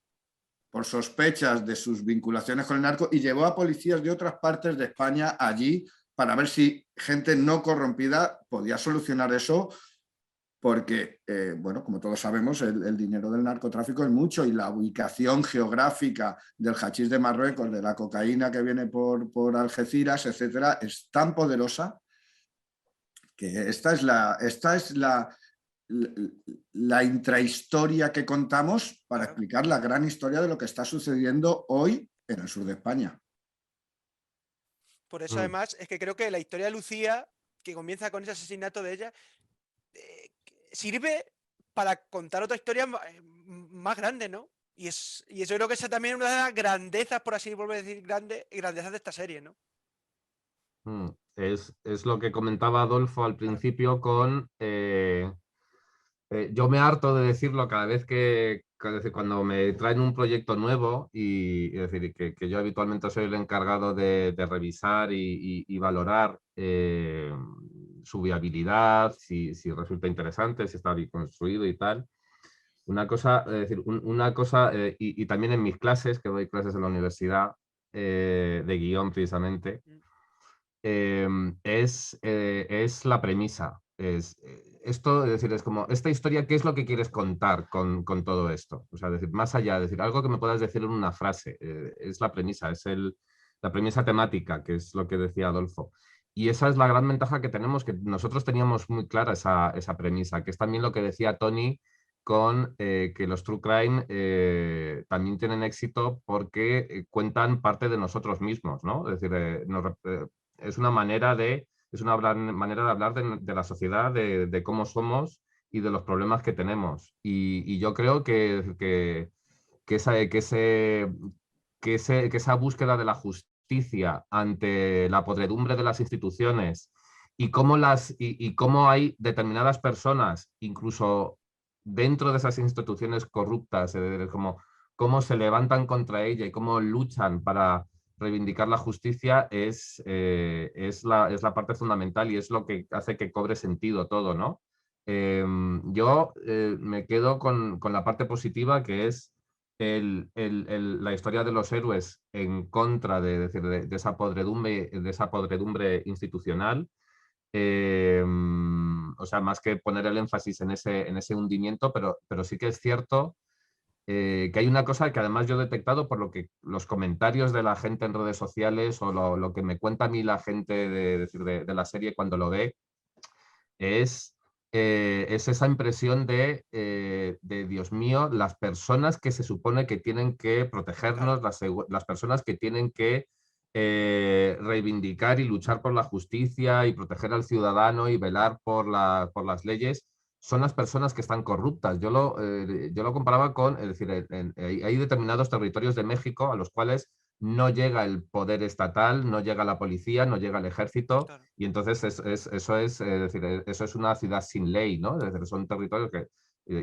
por sospechas de sus vinculaciones con el narco, y llevó a policías de otras partes de España allí para ver si gente no corrompida podía solucionar eso, porque, bueno, como todos sabemos, el dinero del narcotráfico es mucho, y la ubicación geográfica del hachís de Marruecos, de la cocaína que viene por Algeciras, etcétera, es tan poderosa que esta es la intrahistoria que contamos para explicar la gran historia de lo que está sucediendo hoy en el sur de España. Por eso, además, es que creo que la historia de Lucía, que comienza con ese asesinato de ella, sirve para contar otra historia más grande, ¿no? Y eso creo que es también una de las grandezas, por así volver a decir, grandezas de esta serie, ¿no? Es lo que comentaba Adolfo al principio con... yo me harto de decirlo cada vez cuando me traen un proyecto nuevo, y es decir, que yo habitualmente soy el encargado de revisar y valorar su viabilidad, si resulta interesante, si está bien construido y tal. Una cosa, y también en mis clases, que doy clases en la universidad de guión precisamente, es la premisa. Esto, es decir, es como, esta historia, ¿qué es lo que quieres contar con todo esto? O sea, decir, más allá, decir, algo que me puedas decir en una frase, es la premisa, la premisa temática, que es lo que decía Adolfo. Y esa es la gran ventaja que tenemos, que nosotros teníamos muy clara esa premisa, que es también lo que decía Tony con que los True Crime también tienen éxito porque cuentan parte de nosotros mismos, ¿no? Es decir, es una manera de hablar de la sociedad, de cómo somos y de los problemas que tenemos. Y yo creo que esa búsqueda de la justicia ante la podredumbre de las instituciones y cómo hay determinadas personas, incluso dentro de esas instituciones corruptas, cómo se levantan contra ella y cómo luchan para reivindicar la justicia, es la parte fundamental y es lo que hace que cobre sentido todo, ¿no? Yo me quedo con la parte positiva, que es la historia de los héroes en contra de esa podredumbre institucional. O sea, más que poner el énfasis en ese hundimiento, pero sí que es cierto que hay una cosa que además yo he detectado por lo que los comentarios de la gente en redes sociales o lo que me cuenta a mí la gente de la serie cuando lo ve, es esa impresión de Dios mío, las personas que se supone que tienen que protegernos, las personas que tienen que reivindicar y luchar por la justicia y proteger al ciudadano y velar por las leyes, son las personas que están corruptas. Yo lo comparaba con, es decir, hay determinados territorios de México a los cuales no llega el poder estatal, no llega la policía, no llega el ejército, Claro. y entonces eso es una ciudad sin ley, ¿no? Es decir, son territorios que,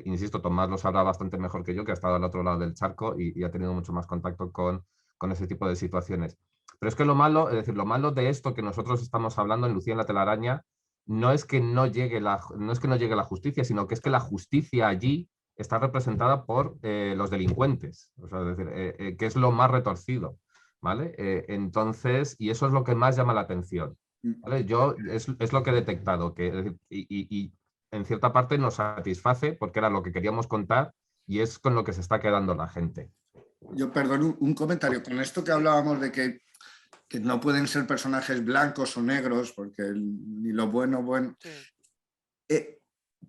insisto, Tomás lo sabrá bastante mejor que yo, que ha estado al otro lado del charco y ha tenido mucho más contacto con ese tipo de situaciones. Pero es que lo malo de esto que nosotros estamos hablando en Lucía en la telaraña no es que no llegue la justicia, sino que es que la justicia allí está representada por los delincuentes, o sea, es decir, que es lo más retorcido, ¿vale? Entonces, y eso es lo que más llama la atención, ¿vale? Es lo que he detectado, y en cierta parte nos satisface porque era lo que queríamos contar y es con lo que se está quedando la gente. Yo, perdón, un comentario. Con esto que hablábamos de que no pueden ser personajes blancos o negros, porque ni lo bueno. Sí.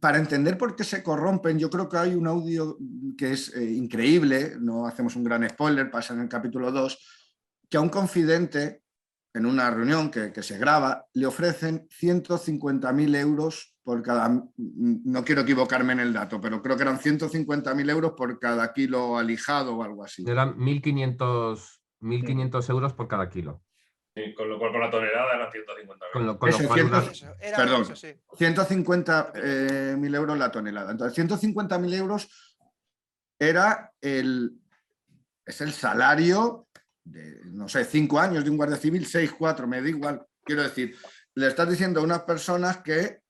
Para entender por qué se corrompen, yo creo que hay un audio que es increíble, no hacemos un gran spoiler, pasa en el capítulo 2, que a un confidente, en una reunión que se graba, le ofrecen 150.000 euros por cada, no quiero equivocarme en el dato, pero creo que eran 150.000 euros por cada kilo alijado o algo así. Eran 1.500 euros por cada kilo. Sí, con lo cual, por la tonelada eran 150. Con lo cual, 150.000 euros la tonelada. Entonces, 150.000 euros es el salario de, no sé, 5 años de un guardia civil, 6, 4, me da igual. Quiero decir, le estás diciendo a unas personas que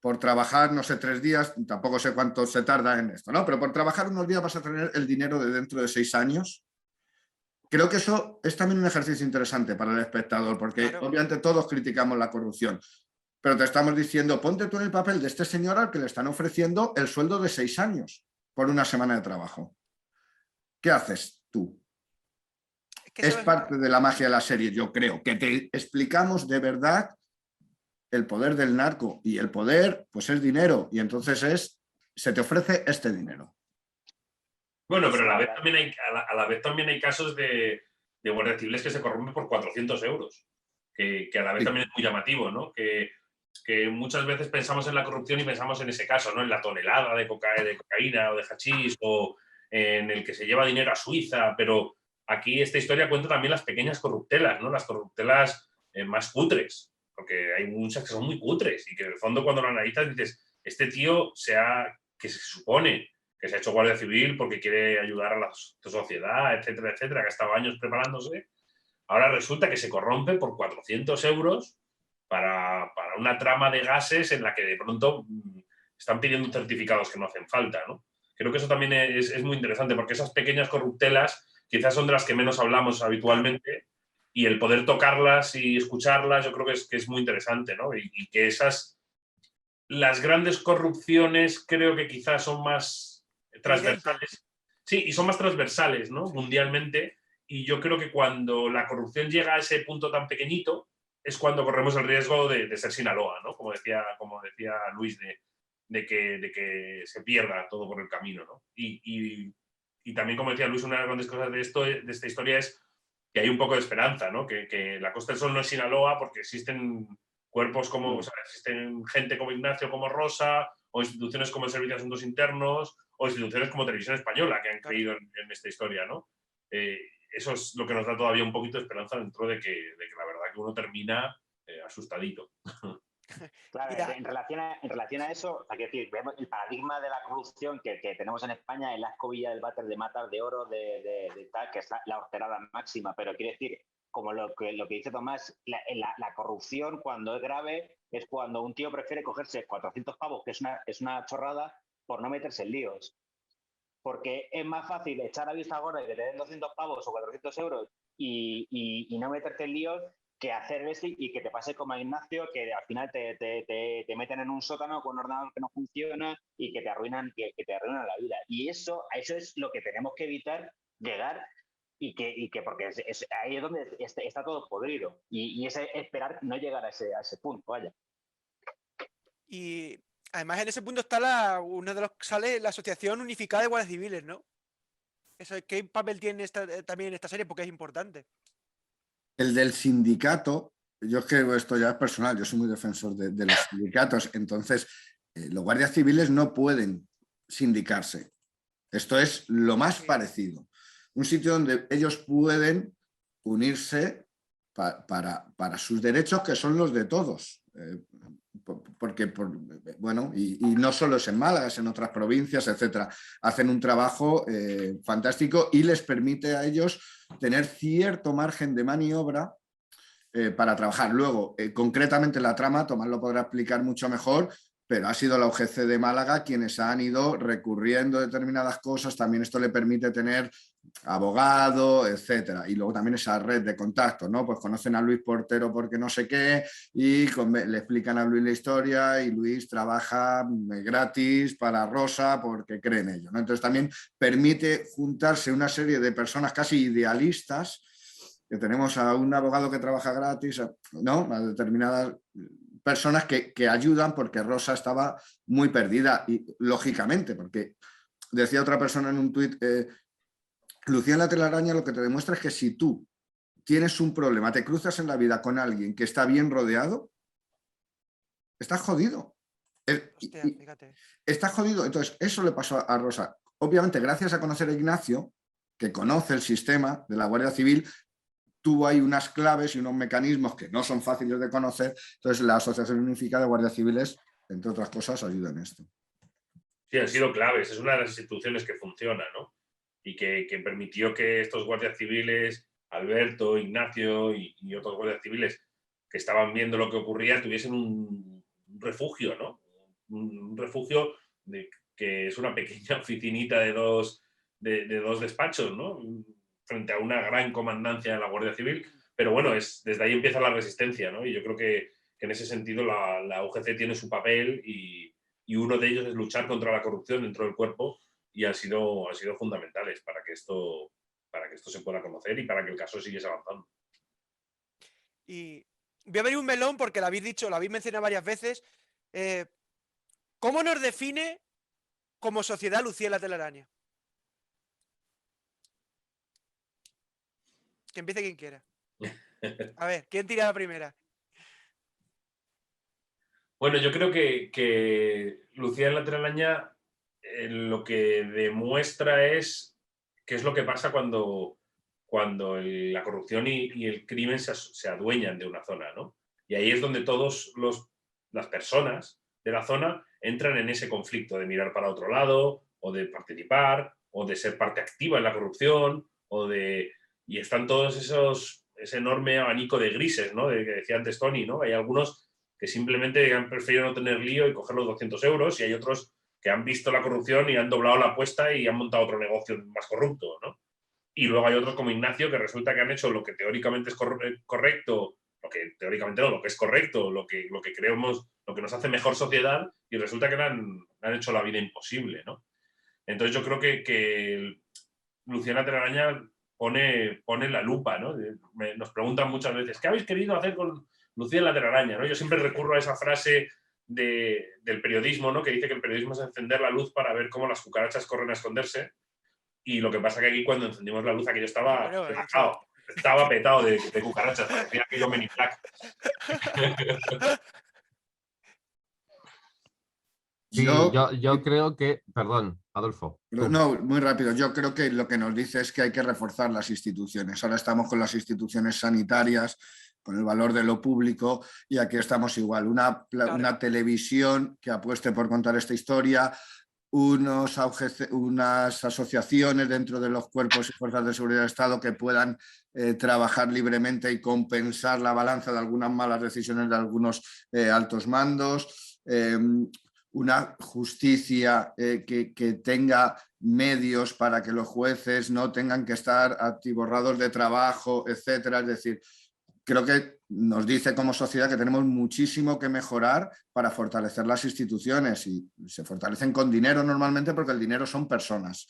por trabajar, no sé, 3 días, tampoco sé cuánto se tarda en esto, ¿no? Pero por trabajar unos días vas a tener el dinero de dentro de 6 años. Creo que eso es también un ejercicio interesante para el espectador, porque claro, obviamente todos criticamos la corrupción, pero te estamos diciendo, ponte tú en el papel de este señor al que le están ofreciendo el sueldo de 6 años por una semana de trabajo. ¿Qué haces tú? Es parte de la magia de la serie, yo creo, que te explicamos de verdad el poder del narco, y el poder pues es dinero, y entonces se te ofrece este dinero. Bueno, pero a la vez también hay casos de guardias civiles que se corrompen por 400 euros, que a la vez también es muy llamativo, ¿no? Que muchas veces pensamos en la corrupción y pensamos en ese caso, ¿no? En la tonelada de cocaína o de hachís, o en el que se lleva dinero a Suiza, pero aquí esta historia cuenta también las pequeñas corruptelas, ¿no? Las corruptelas más cutres, porque hay muchas que son muy cutres y que en el fondo cuando lo analizas dices, este tío que se supone que se ha hecho guardia civil porque quiere ayudar a la sociedad, etcétera, etcétera, que ha estado años preparándose, ahora resulta que se corrompe por 400 euros para una trama de gases en la que de pronto están pidiendo certificados que no hacen falta, ¿no? Creo que eso también es muy interesante, porque esas pequeñas corruptelas quizás son de las que menos hablamos habitualmente, y el poder tocarlas y escucharlas yo creo que es muy interesante, ¿no? Y que las grandes corrupciones creo que quizás son más transversales. Sí, y son más transversales, ¿no? Mundialmente, y yo creo que cuando la corrupción llega a ese punto tan pequeñito es cuando corremos el riesgo de ser Sinaloa, ¿no? Como decía Luis, de que se pierda todo por el camino, ¿no? Y también, como decía Luis, una de las grandes cosas de esta historia es que hay un poco de esperanza, ¿no? Que la Costa del Sol no es Sinaloa porque existen cuerpos como, o sea, existen gente como Ignacio, como Rosa, o instituciones como el Servicio de Asuntos Internos, o instituciones como Televisión Española, que han creído en esta historia, ¿no? Eso es lo que nos da todavía un poquito de esperanza dentro de que la verdad que uno termina asustadito. Claro, en relación a eso, o sea, quiero decir, vemos el paradigma de la corrupción que tenemos en España es la escobilla del váter de matas de oro, de tal, que es la horterada máxima, pero quiero decir, como lo que dice Tomás, la corrupción cuando es grave es cuando un tío prefiere cogerse 400 pavos, que es una chorrada, por no meterse en líos. Porque es más fácil echar a vista gorda y que te den 200 pavos o 400 euros y no meterte en líos que hacer eso y que te pase como a Ignacio, que al final te meten en un sótano con un ordenador que no funciona y que te arruinan la vida. Y eso es lo que tenemos que evitar, llegar y que porque ahí es donde está todo podrido. Y es esperar no llegar a ese punto, vaya. Y además en ese punto está uno de los que sale la Asociación Unificada de Guardias Civiles, ¿no? Eso, ¿qué papel tiene también en esta serie? Porque es importante. El del sindicato, yo es que esto ya es personal, yo soy muy defensor de los sindicatos, entonces los guardias civiles no pueden sindicarse. Esto es lo más parecido. Un sitio donde ellos pueden unirse para sus derechos, que son los de todos. Porque, bueno, y no solo es en Málaga, es en otras provincias, etcétera. Hacen un trabajo fantástico y les permite a ellos tener cierto margen de maniobra para trabajar. Luego, concretamente la trama, Tomás lo podrá explicar mucho mejor, pero ha sido la UGC de Málaga quienes han ido recurriendo a determinadas cosas. También esto le permite tener abogado, etcétera. Y luego también esa red de contactos, ¿no? Pues conocen a Luis Portero porque no sé qué y le explican a Luis la historia y Luis trabaja gratis para Rosa porque cree en ello, ¿no? Entonces también permite juntarse una serie de personas casi idealistas, que tenemos a un abogado que trabaja gratis, ¿no? A determinadas personas que ayudan porque Rosa estaba muy perdida y lógicamente, porque decía otra persona en un tuit, Lucía en la telaraña lo que te demuestra es que si tú tienes un problema, te cruzas en la vida con alguien que está bien rodeado, estás jodido. Hostia, fíjate. Estás jodido. Entonces, eso le pasó a Rosa. Obviamente, gracias a conocer a Ignacio, que conoce el sistema de la Guardia Civil, tuvo ahí unas claves y unos mecanismos que no son fáciles de conocer. Entonces, la Asociación Unificada de Guardias Civiles, entre otras cosas, ayuda en esto. Sí, han sido claves. Es una de las instituciones que funciona, ¿no? Y que permitió que estos guardias civiles, Alberto, Ignacio y otros guardias civiles que estaban viendo lo que ocurría, tuviesen un refugio, ¿no? Un refugio que es una pequeña oficinita de dos despachos, ¿no? Frente a una gran comandancia de la Guardia Civil. Pero bueno, desde ahí empieza la resistencia, ¿no? Y yo creo que en ese sentido la UGC tiene su papel y uno de ellos es luchar contra la corrupción dentro del cuerpo y han sido fundamentales para que esto se pueda conocer y para que el caso siguiese avanzando. Y voy a abrir un melón porque lo habéis mencionado varias veces. ¿Cómo nos define como sociedad Lucía en la telaraña? Que empiece quien quiera. A ver, ¿quién tira la primera? Bueno, yo creo que Lucía en la telaraña lo que demuestra es qué es lo que pasa cuando la corrupción y el crimen se adueñan de una zona, ¿no? Y ahí es donde todas las personas de la zona entran en ese conflicto de mirar para otro lado, o de participar, o de ser parte activa en la corrupción, y están todos ese enorme abanico de grises, ¿no? Que decía antes Tony, ¿no? Hay algunos que simplemente han preferido no tener lío y coger los 200 euros, y hay otros que han visto la corrupción y han doblado la apuesta y han montado otro negocio más corrupto, ¿no? Y luego hay otros como Ignacio que resulta que han hecho lo que teóricamente es correcto, lo que teóricamente no, lo que es correcto, lo que creemos, lo que nos hace mejor sociedad, y resulta que le han hecho la vida imposible, ¿no? Entonces yo creo que Luciana Telaraña pone la lupa, ¿no? Nos preguntan muchas veces, ¿qué habéis querido hacer con Lucía en la telaraña? ¿No? Yo siempre recurro a esa frase del periodismo, ¿no? Que dice que el periodismo es encender la luz para ver cómo las cucarachas corren a esconderse. Y lo que pasa que aquí cuando encendimos la luz aquello estaba petado. Estaba petado de cucarachas, parecía aquello Men in Black. Sí, yo creo que, perdón, Adolfo. No, muy rápido. Yo creo que lo que nos dice es que hay que reforzar las instituciones. Ahora estamos con las instituciones sanitarias, con el valor de lo público, y aquí estamos igual. Una televisión que apueste por contar esta historia, unas asociaciones dentro de los cuerpos y fuerzas de seguridad del Estado que puedan trabajar libremente y compensar la balanza de algunas malas decisiones de algunos altos mandos. Una justicia que tenga medios para que los jueces no tengan que estar atiborrados de trabajo, etcétera. Es decir, creo que nos dice como sociedad que tenemos muchísimo que mejorar para fortalecer las instituciones, y se fortalecen con dinero normalmente porque el dinero son personas.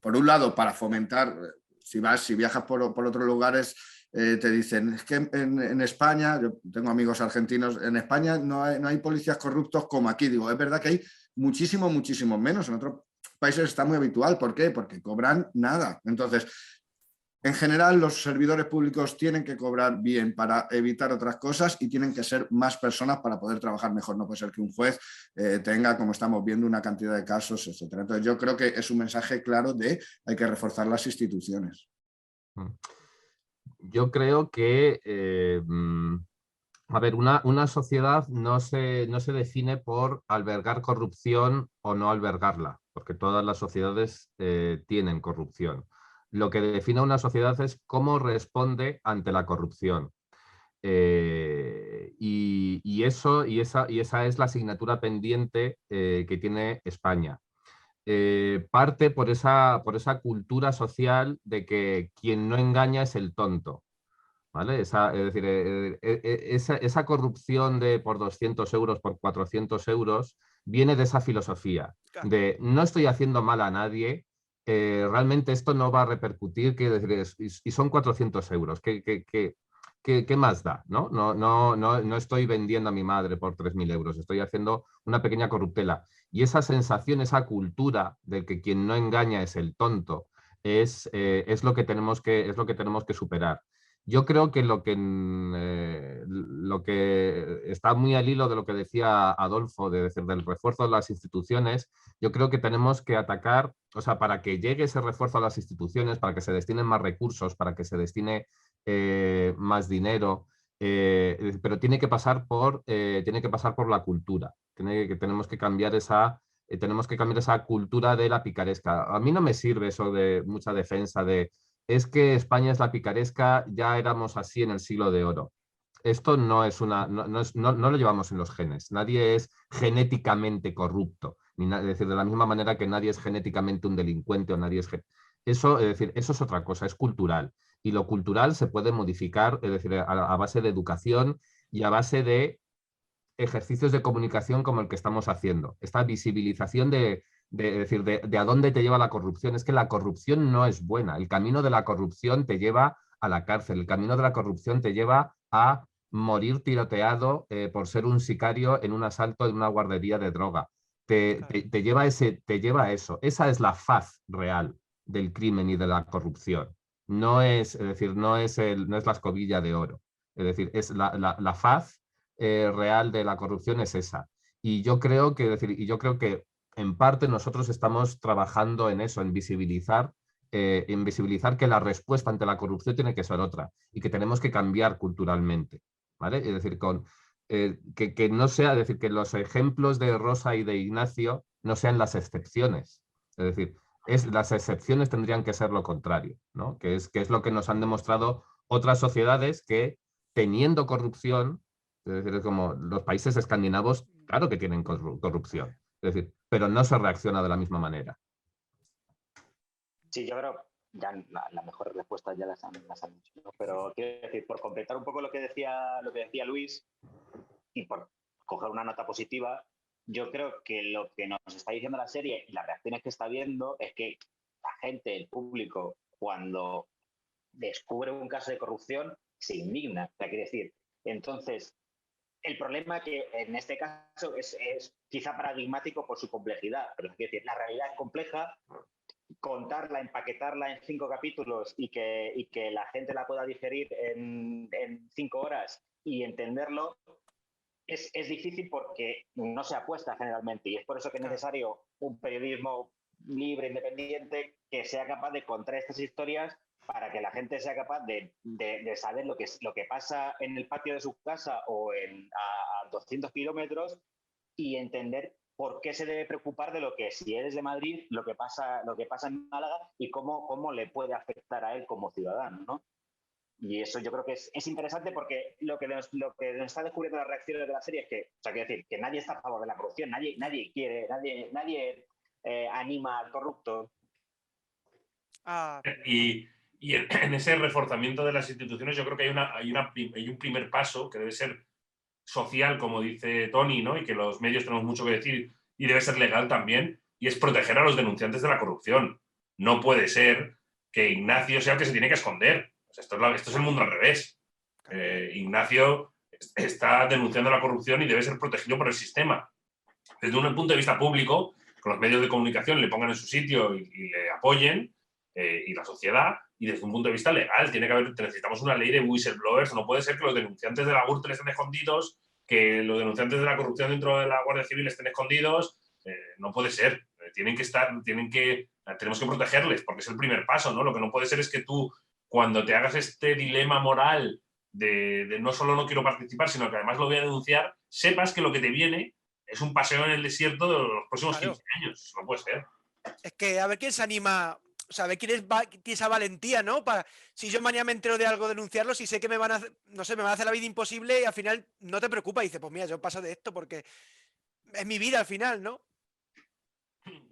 Por un lado, para fomentar, si viajas por otros lugares, te dicen, es que en España, yo tengo amigos argentinos, en España no hay policías corruptos como aquí. Digo, es verdad que hay muchísimo menos. En otros países está muy habitual. ¿Por qué? Porque cobran nada. Entonces, en general, los servidores públicos tienen que cobrar bien para evitar otras cosas y tienen que ser más personas para poder trabajar mejor. No puede ser que un juez tenga, como estamos viendo, una cantidad de casos, etc. Entonces, yo creo que es un mensaje claro de hay que reforzar las instituciones. Yo creo que, a ver, una sociedad no se define por albergar corrupción o no albergarla, porque todas las sociedades tienen corrupción. Lo que define a una sociedad es cómo responde ante la corrupción. Y esa es la asignatura pendiente que tiene España. Parte por esa cultura social de que quien no engaña es el tonto. ¿Vale? Es decir, esa corrupción de por 200 euros, por 400 euros, viene de esa filosofía de no estoy haciendo mal a nadie, realmente esto no va a repercutir, y son 400 euros, ¿qué más da? No estoy vendiendo a mi madre por 3.000 euros, estoy haciendo una pequeña corruptela. Y esa sensación, esa cultura de que quien no engaña es el tonto, es lo que tenemos que superar. Yo creo que lo que está muy al hilo de lo que decía Adolfo, de decir, del refuerzo de las instituciones, yo creo que tenemos que atacar, o sea, para que llegue ese refuerzo a las instituciones, para que se destinen más recursos, para que se destine más dinero, pero tiene que pasar por la cultura. Tenemos que cambiar esa cultura de la picaresca. A mí no me sirve eso de mucha defensa de es que España es la picaresca, ya éramos así en el siglo de oro. Esto no lo llevamos en los genes. Nadie es genéticamente corrupto. Es decir, de la misma manera que nadie es genéticamente un delincuente o nadie es... Eso es otra cosa, es cultural. Y lo cultural se puede modificar, es decir, a base de educación y a base de ejercicios de comunicación como el que estamos haciendo. Esta visibilización de a dónde te lleva la corrupción. Es que la corrupción no es buena. El camino de la corrupción te lleva a la cárcel. El camino de la corrupción te lleva a morir tiroteado por ser un sicario en un asalto en una guardería de droga. Te lleva a eso. Esa es la faz real del crimen y de la corrupción. No es la escobilla de oro. Es decir, es la faz real de la corrupción es esa. Y yo creo que en parte nosotros estamos trabajando en eso, en visibilizar que la respuesta ante la corrupción tiene que ser otra y que tenemos que cambiar culturalmente, ¿vale? Es decir, que no sea, es decir, que los ejemplos de Rosa y de Ignacio no sean las excepciones. Es decir, las excepciones tendrían que ser lo contrario, ¿no? Que es lo que nos han demostrado otras sociedades que teniendo corrupción, es decir, como los países escandinavos, claro que tienen corrupción, es decir, pero no se reacciona de la misma manera. Sí, yo creo ya la mejor respuesta ya las han dicho, ¿no? Pero quiero decir, por completar un poco lo que decía Luis y por coger una nota positiva, yo creo que lo que nos está diciendo la serie y las reacciones que está viendo es que la gente, el público, cuando descubre un caso de corrupción, se indigna. O sea, quiere decir, entonces, El problema que en este caso es quizá paradigmático por su complejidad, pero es decir, la realidad es compleja, contarla, empaquetarla en 5 capítulos y que la gente la pueda digerir en 5 horas y entenderlo, es difícil porque no se apuesta generalmente, y es por eso que es necesario un periodismo libre, independiente, que sea capaz de contar estas historias para que la gente sea capaz de saber lo que pasa en el patio de su casa o a 200 kilómetros, y entender por qué se debe preocupar de lo que, si eres de Madrid, lo que pasa en Málaga y cómo le puede afectar a él como ciudadano, ¿no? Y eso yo creo que es interesante, porque lo que nos está descubriendo las reacciones de la serie es que, o sea, quiero decir, que nadie está a favor de la corrupción, nadie anima al corrupto. Y en ese reforzamiento de las instituciones yo creo que hay un primer paso que debe ser social, como dice Tony, ¿no? Y que los medios tenemos mucho que decir, y debe ser legal también, y es proteger a los denunciantes de la corrupción. No puede ser que Ignacio sea el que se tiene que esconder. O sea, esto es el mundo al revés. Ignacio está denunciando la corrupción y debe ser protegido por el sistema. Desde un punto de vista público, con los medios de comunicación le pongan en su sitio y le apoyen, y la sociedad, y desde un punto de vista legal necesitamos una ley de whistleblowers. No puede ser que los denunciantes de la Gürtel estén escondidos, que los denunciantes de la corrupción dentro de la Guardia Civil estén escondidos. No puede ser. Tenemos que protegerles, porque es el primer paso, ¿no? Lo que no puede ser es que tú, cuando te hagas este dilema moral de no solo no quiero participar, sino que además lo voy a denunciar, sepas que lo que te viene es un paseo en el desierto de los próximos 15 años. No puede ser. Es que a ver quién se anima, o sea, a ver quién tiene esa valentía, ¿no? Si yo mañana me entero de algo, denunciarlo, si sé que me van a hacer la vida imposible, y al final no te preocupa y dices, pues mira, yo paso de esto porque es mi vida al final, ¿no?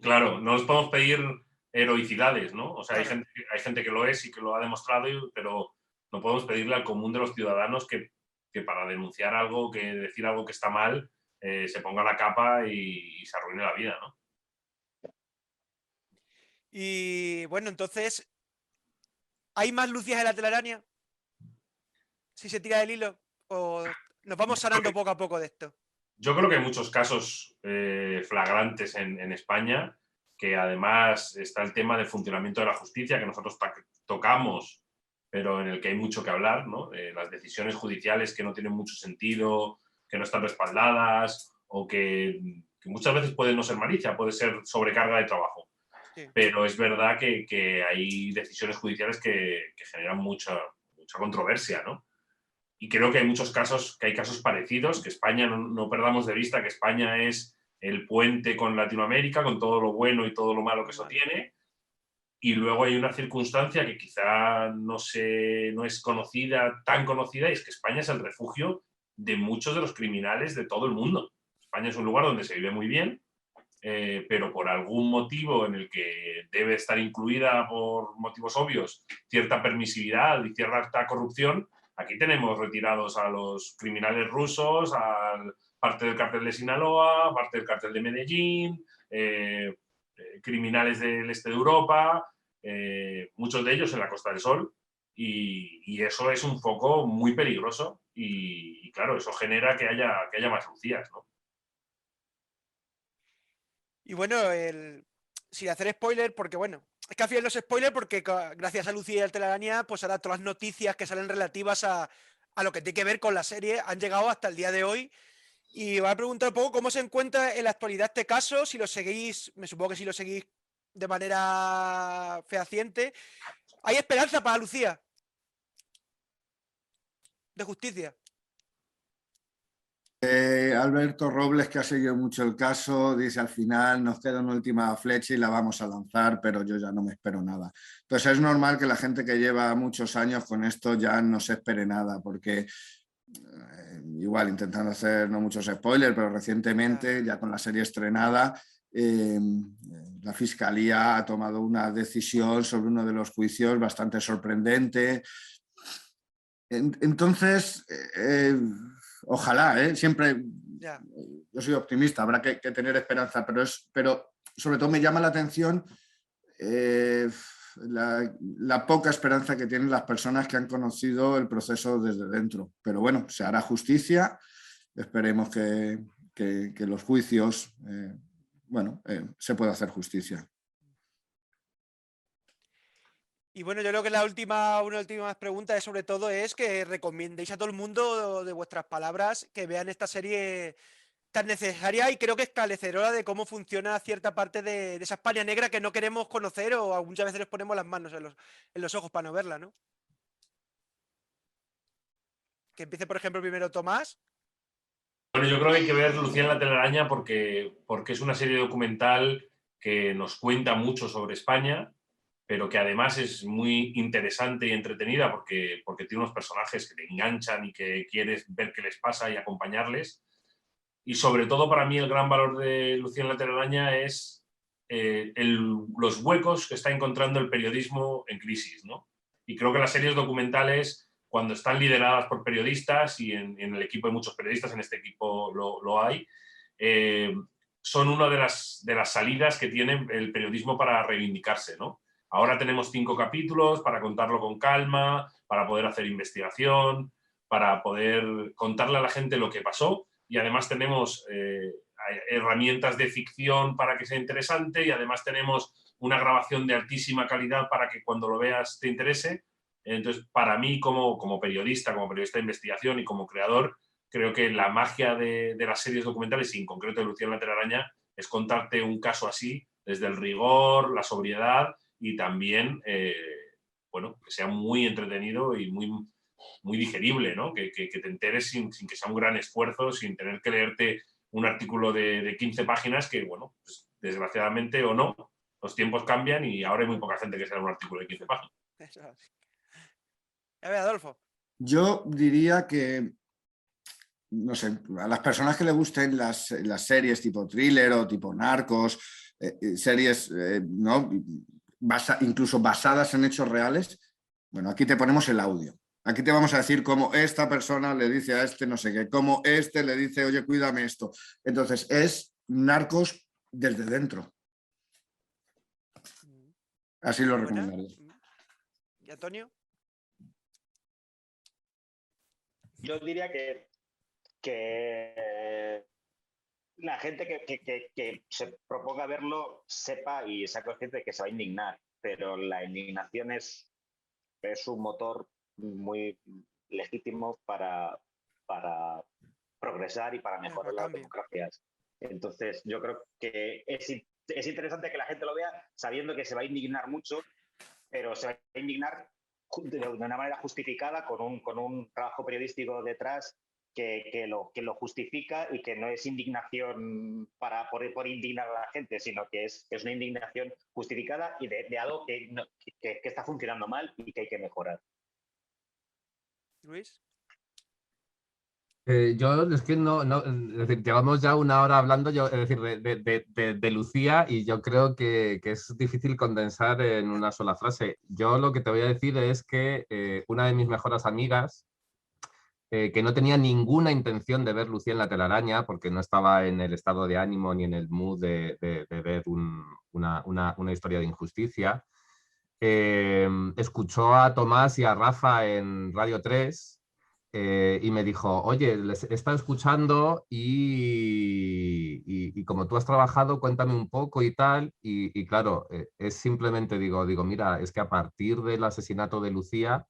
Claro, no nos podemos pedir heroicidades, ¿no? O sea, claro. hay gente que lo es y que lo ha demostrado, pero no podemos pedirle al común de los ciudadanos que para denunciar algo, que decir algo que está mal, se ponga la capa y se arruine la vida, ¿no? Y bueno, entonces, ¿hay más Lucías en la telaraña? Si se tira del hilo, ¿o nos vamos sanando poco a poco de esto? Yo creo que hay muchos casos flagrantes en España, que además está el tema del funcionamiento de la justicia, que nosotros tocamos, pero en el que hay mucho que hablar, ¿no? Las decisiones judiciales que no tienen mucho sentido, que no están respaldadas, o que muchas veces puede no ser malicia, puede ser sobrecarga de trabajo. Sí. Pero es verdad que hay decisiones judiciales que generan mucha controversia, ¿no? Y creo que hay muchos casos, que hay casos parecidos, que España, no perdamos de vista que España es el puente con Latinoamérica, con todo lo bueno y todo lo malo que eso tiene. Y luego hay una circunstancia que quizá no es tan conocida, y es que España es el refugio de muchos de los criminales de todo el mundo. España es un lugar donde se vive muy bien, pero por algún motivo en el que debe estar incluida, por motivos obvios, cierta permisividad y cierta corrupción. Aquí tenemos retirados a los criminales rusos, a parte del cártel de Sinaloa, parte del cártel de Medellín, criminales del este de Europa, muchos de ellos en la Costa del Sol, y eso es un foco muy peligroso, y claro, eso genera que haya más Lucías, ¿no? Y bueno, sin hacer spoiler, porque bueno, es que al final no es spoiler, porque gracias a Lucía y al Telaraña, pues ahora todas las noticias que salen relativas a lo que tiene que ver con la serie han llegado hasta el día de hoy. Y voy a preguntar un poco cómo se encuentra en la actualidad este caso, si lo seguís, me supongo que si lo seguís de manera fehaciente. ¿Hay esperanza para Lucía de justicia? Alberto Robles, que ha seguido mucho el caso, dice: al final nos queda una última flecha y la vamos a lanzar, pero yo ya no me espero nada. Entonces es normal que la gente que lleva muchos años con esto ya no se espere nada, porque igual, intentando hacer no muchos spoilers, pero recientemente, ya con la serie estrenada, la Fiscalía ha tomado una decisión sobre uno de los juicios bastante sorprendente. Entonces, ojalá, siempre, yo soy optimista, habrá que tener esperanza, pero sobre todo me llama la atención la poca esperanza que tienen las personas que han conocido el proceso desde dentro. Pero bueno, se hará justicia esperemos que los juicios, se pueda hacer justicia. Y bueno, yo creo que una última pregunta es sobre todo es que recomendéis a todo el mundo de vuestras palabras que vean esta serie tan necesaria y creo que esclarecedora de cómo funciona cierta parte de esa España negra que no queremos conocer o muchas veces les ponemos las manos en los ojos para no verla, ¿no? Que empiece, por ejemplo, primero Tomás. Bueno, yo creo que hay que ver Lucía en la telaraña porque es una serie documental que nos cuenta mucho sobre España, pero que además es muy interesante y entretenida porque tiene unos personajes que te enganchan y que quieres ver qué les pasa y acompañarles. Y sobre todo para mí el gran valor de Lucía en la telaraña es los huecos que está encontrando el periodismo en crisis, ¿no? Y creo que las series documentales, cuando están lideradas por periodistas, y en el equipo hay muchos periodistas, en este equipo lo hay, son una de las salidas que tiene el periodismo para reivindicarse, ¿no? Ahora tenemos 5 capítulos para contarlo con calma, para poder hacer investigación, para poder contarle a la gente lo que pasó, y además tenemos herramientas de ficción para que sea interesante, y además tenemos una grabación de altísima calidad para que cuando lo veas te interese. Entonces, para mí como periodista de investigación y como creador, creo que la magia de las series documentales, y en concreto de Lucía en la telaraña, es contarte un caso así, desde el rigor, la sobriedad y también, que sea muy entretenido y muy digerible, ¿no? Que te enteres sin que sea un gran esfuerzo, sin tener que leerte un artículo de 15 páginas que, bueno, pues, desgraciadamente o no, los tiempos cambian y ahora hay muy poca gente que se lea un artículo de 15 páginas. A ver, Adolfo. Yo diría que, no sé, a las personas que le gusten las series tipo thriller o tipo Narcos, series incluso basadas en hechos reales, bueno, aquí te ponemos el audio. Aquí te vamos a decir cómo esta persona le dice a este no sé qué, cómo este le dice, oye, cuídame esto. Entonces, es Narcos desde dentro. Así lo recomendaría. ¿Y Antonio? Yo diría que la gente que se proponga verlo sepa y sea consciente de que se va a indignar, pero la indignación es un motor muy legítimo para progresar y para mejorar las democracias. Entonces, yo creo que es interesante que la gente lo vea sabiendo que se va a indignar mucho, pero se va a indignar de una manera justificada, con un trabajo periodístico detrás que lo justifica, y que no es indignación por indignar a la gente, sino que es una indignación justificada y de algo que está funcionando mal y que hay que mejorar. Luis. Yo es que es decir, llevamos ya 1 hora hablando, es decir, de Lucía, y yo creo que es difícil condensar en una sola frase. Yo lo que te voy a decir es que una de mis mejores amigas, que no tenía ninguna intención de ver Lucía en la telaraña, porque no estaba en el estado de ánimo ni en el mood de ver una historia de injusticia, escuchó a Tomás y a Rafa en Radio 3, y me dijo, oye, les he estado escuchando y como tú has trabajado, cuéntame un poco y tal. Y claro, es simplemente, digo, mira, es que a partir del asesinato de Lucía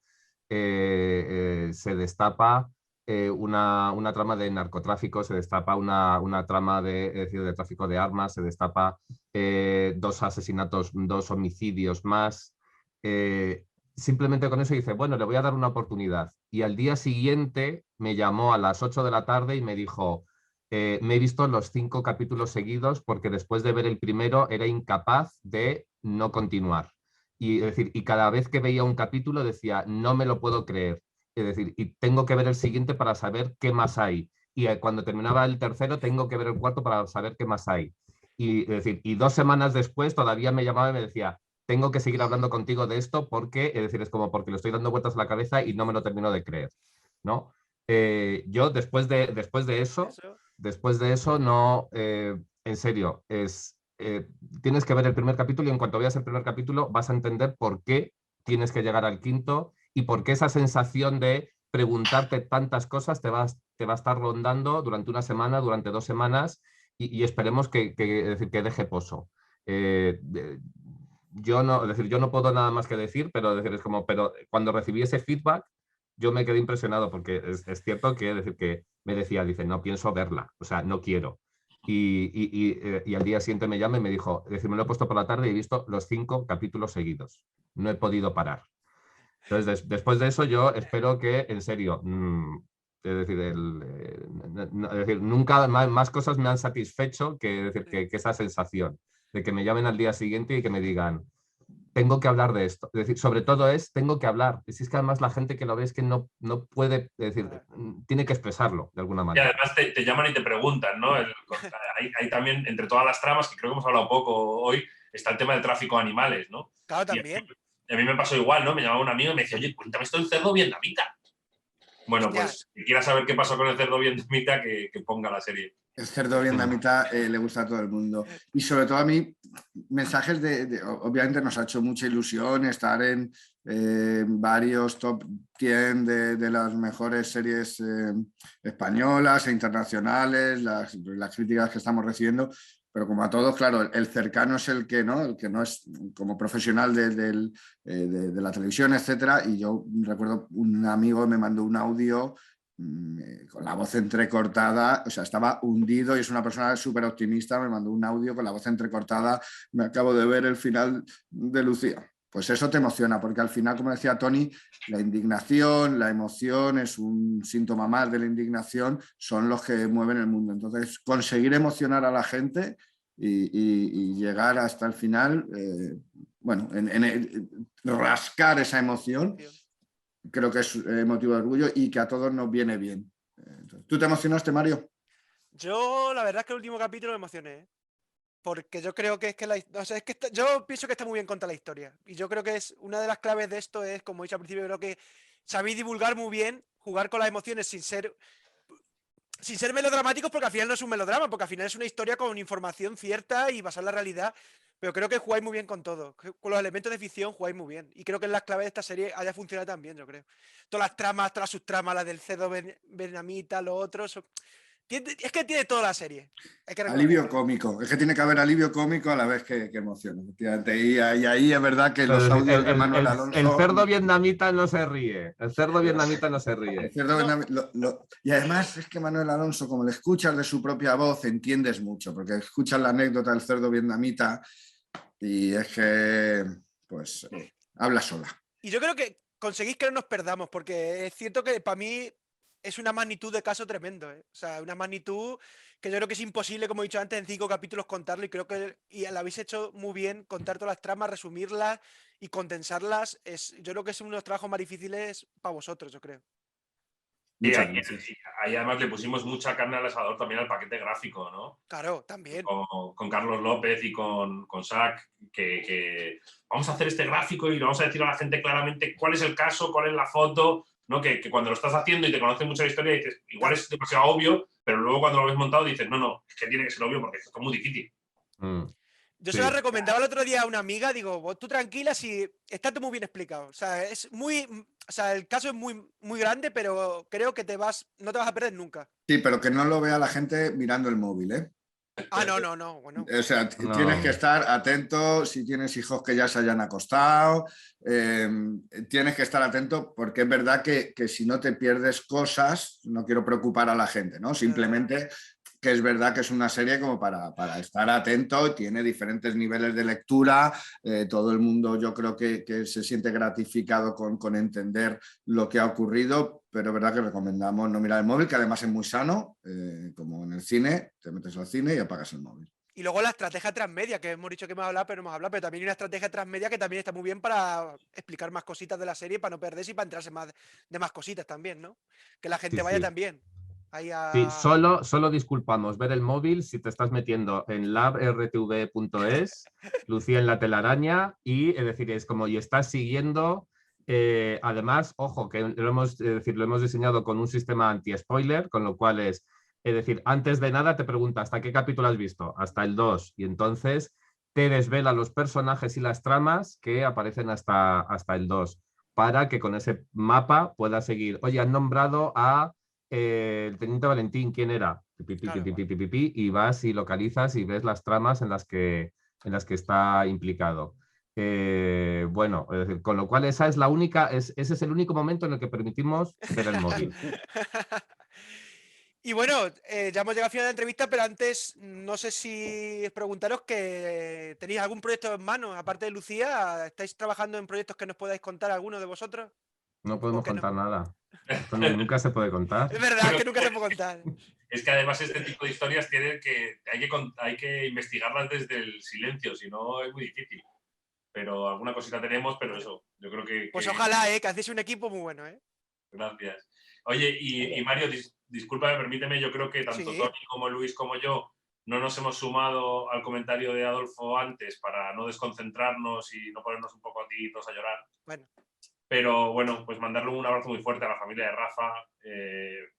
se destapa una trama de narcotráfico, se destapa una trama de tráfico de armas, se destapa 2 asesinatos, 2 homicidios más. Simplemente con eso dice, bueno, le voy a dar una oportunidad. Y al día siguiente me llamó a las 8 de la tarde y me dijo, me he visto los 5 capítulos seguidos porque después de ver el primero era incapaz de no continuar. Y, es decir, y cada vez que veía un capítulo decía, no me lo puedo creer. Es decir, y tengo que ver el siguiente para saber qué más hay. Y cuando terminaba el tercero, tengo que ver el cuarto para saber qué más hay. Y, es decir, y 2 semanas después todavía me llamaba y me decía, tengo que seguir hablando contigo de esto porque, es decir, es como porque le estoy dando vueltas a la cabeza y no me lo termino de creer, ¿no? Yo después de eso no, en serio, tienes que ver el primer capítulo, y en cuanto veas el primer capítulo vas a entender por qué tienes que llegar al 5.º y por qué esa sensación de preguntarte tantas cosas te te va a estar rondando durante una semana, durante 2 semanas, y esperemos que deje pozo. Yo no puedo nada más que decir, pero pero cuando recibí ese feedback, yo me quedé impresionado, porque es cierto que me decía, dice, no pienso verla, o sea, no quiero. Y al día siguiente me llama y me dijo, me lo he puesto por la tarde y he visto los 5 capítulos seguidos. No he podido parar. Entonces, después de eso, yo espero que, en serio, es decir, nunca más cosas me han satisfecho que esa sensación de que me llamen al día siguiente y que me digan, tengo que hablar de esto. Es decir, sobre todo tengo que hablar. Si es que además la gente que lo ve es que no puede, tiene que expresarlo de alguna Y manera. además te llaman y te preguntan, ¿no? Hay también, entre todas las tramas, que creo que hemos hablado poco hoy, está el tema del tráfico de animales, ¿no? Claro, también. A mí me pasó igual, ¿no? Me llamaba un amigo y me decía, oye, cuéntame esto del cerdo vietnamita. Bueno, Hostia. pues si quieras saber qué pasó con el cerdo vietnamita, que ponga la serie. El cerdo vietnamita le gusta a todo el mundo. Y sobre todo a mí, mensajes obviamente nos ha hecho mucha ilusión estar en varios top 10 de las mejores series españolas e internacionales, las críticas que estamos recibiendo. Pero como a todos, claro, el cercano es el que no es como profesional de la televisión, etcétera. Y yo recuerdo un amigo me mandó un audio con la voz entrecortada, o sea, estaba hundido y es una persona súper optimista, me mandó un audio con la voz entrecortada, me acabo de ver el final de Lucía. Pues eso te emociona, porque al final, como decía Tony, la indignación, la emoción es un síntoma más de la indignación, son los que mueven el mundo. Entonces, conseguir emocionar a la gente y llegar hasta el final, rascar esa emoción, creo que es motivo de orgullo y que a todos nos viene bien. ¿Tú te emocionaste, Mario? Yo, la verdad es que el último capítulo me emocioné, ¿eh? Porque yo creo que es que yo pienso que está muy bien contada la historia. Y yo creo que es una de las claves de esto es, como he dicho al principio, creo que sabéis divulgar muy bien, jugar con las emociones sin ser melodramáticos, porque al final no es un melodrama, porque al final es una historia con información cierta y basada en la realidad. Pero creo que jugáis muy bien con todo. Con los elementos de ficción jugáis muy bien. Y creo que en las claves de esta serie haya funcionado también, yo creo. Todas las tramas, todas las subtramas, las del cerdo vietnamita, los otros. Es que tiene toda la serie. Hay que Alivio reconocerlo. cómico. Es que tiene que haber alivio cómico a la vez que emoción. Efectivamente. Y ahí es verdad que los audios de Manuel Alonso... El cerdo vietnamita no se ríe. El cerdo vietnamita no se ríe. Y además es que Manuel Alonso, como le escuchas de su propia voz, entiendes mucho, porque escuchas la anécdota del cerdo vietnamita y es que, pues, habla sola. Y yo creo que conseguís que no nos perdamos, porque es cierto que para mí es una magnitud de caso tremendo, ¿eh? O sea, una magnitud que yo creo que es imposible, como he dicho antes, en 5 capítulos contarlo, y creo que lo habéis hecho muy bien, contar todas las tramas, resumirlas y condensarlas. Yo creo que es uno de los trabajos más difíciles para vosotros, yo creo. Muchas gracias. Ahí además le pusimos mucha carne al asador también al paquete gráfico, ¿no? Claro, también. Con Carlos López y con Sac, que vamos a hacer este gráfico y le vamos a decir a la gente claramente cuál es el caso, cuál es la foto, ¿no? Que cuando lo estás haciendo y te conoces mucho la historia dices, igual es demasiado obvio, pero luego cuando lo ves montado dices, no, es que tiene que ser obvio porque esto es muy difícil. Yo se la recomendaba el otro día a una amiga, digo, tú tranquila, si está todo muy bien explicado. O sea, el caso es muy, muy grande, pero creo que no te vas a perder nunca. Sí, pero que no lo vea la gente mirando el móvil, ¿eh? Ah, no, bueno. O sea, tienes que estar atento si tienes hijos que ya se hayan acostado, tienes que estar atento porque es verdad que si no te pierdes cosas, no quiero preocupar a la gente, ¿no? Simplemente que es verdad que es una serie como para estar atento, tiene diferentes niveles de lectura, todo el mundo yo creo que se siente gratificado con entender lo que ha ocurrido, pero es verdad que recomendamos no mirar el móvil, que además es muy sano, como en el cine, te metes al cine y apagas el móvil. Y luego la estrategia transmedia, que hemos dicho que hemos hablado, pero no hemos hablado, pero también hay una estrategia transmedia que también está muy bien para explicar más cositas de la serie, para no perderse y para entrarse de más cositas también, ¿no? Que la gente vaya también. Sí, solo disculpamos ver el móvil si te estás metiendo en labrtv.es, Lucía en la telaraña, y es decir, y estás siguiendo, además, ojo, que lo hemos diseñado con un sistema anti-spoiler, con lo cual es decir, antes de nada te pregunta ¿hasta qué capítulo has visto? Hasta el 2, y entonces te desvela los personajes y las tramas que aparecen hasta el 2, para que con ese mapa puedas seguir. Oye, han nombrado a el teniente Valentín, ¿quién era? Claro, Y vas y localizas y ves las tramas en las que está implicado. Bueno, es decir, con lo cual esa es la única, ese es el único momento en el que permitimos ver el móvil. Y bueno, ya hemos llegado al final de la entrevista, pero antes no sé si preguntaros que tenéis algún proyecto en manos, aparte de Lucía, ¿estáis trabajando en proyectos que nos podáis contar alguno de vosotros? No ¿O podemos que no? contar nada. Esto nunca se puede contar. Es verdad, que nunca se puede contar. Es que además este tipo de historias hay que investigarlas desde el silencio, si no es muy difícil. Pero alguna cosita tenemos, pero eso, yo creo que... Pues ojalá, que hacéis un equipo muy bueno, ¿eh? Gracias. Oye, y Mario, disculpa, permíteme, yo creo que tanto Sí. Tony como Luis como yo no nos hemos sumado al comentario de Adolfo antes para no desconcentrarnos y no ponernos un poco aquí todos a llorar. Bueno. Pero bueno, pues mandarle un abrazo muy fuerte a la familia de Rafa.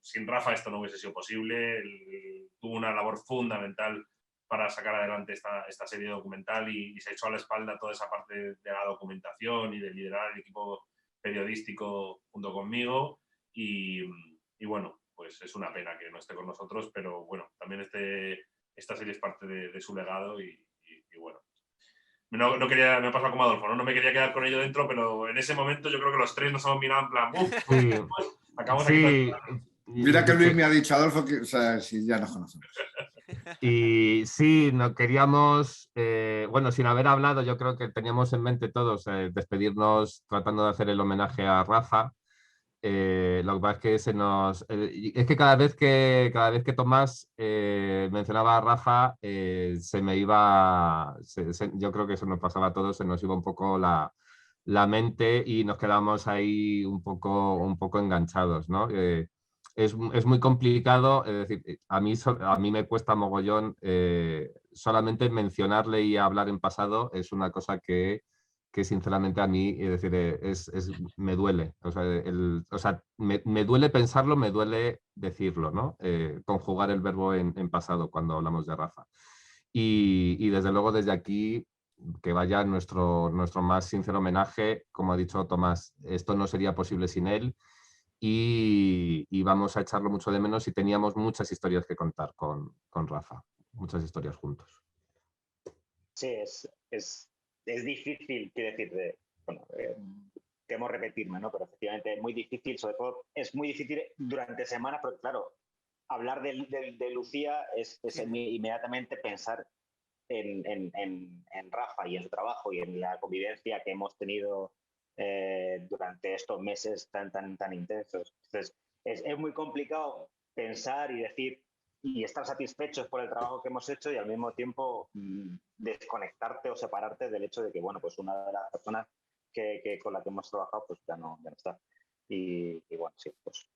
Sin Rafa esto no hubiese sido posible. Él tuvo una labor fundamental para sacar adelante esta serie documental y se echó a la espalda toda esa parte de la documentación y de liderar el equipo periodístico junto conmigo. Y bueno, pues es una pena que no esté con nosotros, pero bueno, también esta serie es parte de su legado y bueno. No quería, me ha pasado como Adolfo, no me quería quedar con ello dentro, pero en ese momento yo creo que los tres nos hemos mirado en plan, Sí. acabamos Sí. aquí. Mira que Luis me ha dicho, Adolfo, que, o sea, si ya nos conocemos. Y sí, no queríamos, bueno, sin haber hablado, yo creo que teníamos en mente todos despedirnos tratando de hacer el homenaje a Rafa. Lo que pasa es que es que cada vez que Tomás mencionaba a Rafa, se me iba, yo creo que eso nos pasaba a todos, se nos iba un poco la mente y nos quedamos ahí un poco enganchados, ¿no? Es muy complicado, es decir, a mí me cuesta mogollón solamente mencionarle y hablar en pasado, es una cosa que sinceramente a mí, es decir, me duele. O sea, me duele pensarlo, me duele decirlo, ¿no? Conjugar el verbo en pasado cuando hablamos de Rafa. Y desde luego desde aquí que vaya nuestro más sincero homenaje, como ha dicho Tomás, esto no sería posible sin él y vamos a echarlo mucho de menos y teníamos muchas historias que contar con Rafa, muchas historias juntos. Sí, es difícil, quiero decir, bueno, temo repetirme, ¿no? Pero efectivamente es muy difícil, sobre todo es muy difícil durante semanas, porque claro, hablar de Lucía es Sí. inmediatamente pensar en Rafa y en su trabajo y en la convivencia que hemos tenido durante estos meses tan intensos. Entonces, es muy complicado pensar y decir y estar satisfechos por el trabajo que hemos hecho y al mismo tiempo desconectarte o separarte del hecho de que, bueno, pues una de las personas con la que hemos trabajado pues ya no está. Y bueno, sí, pues...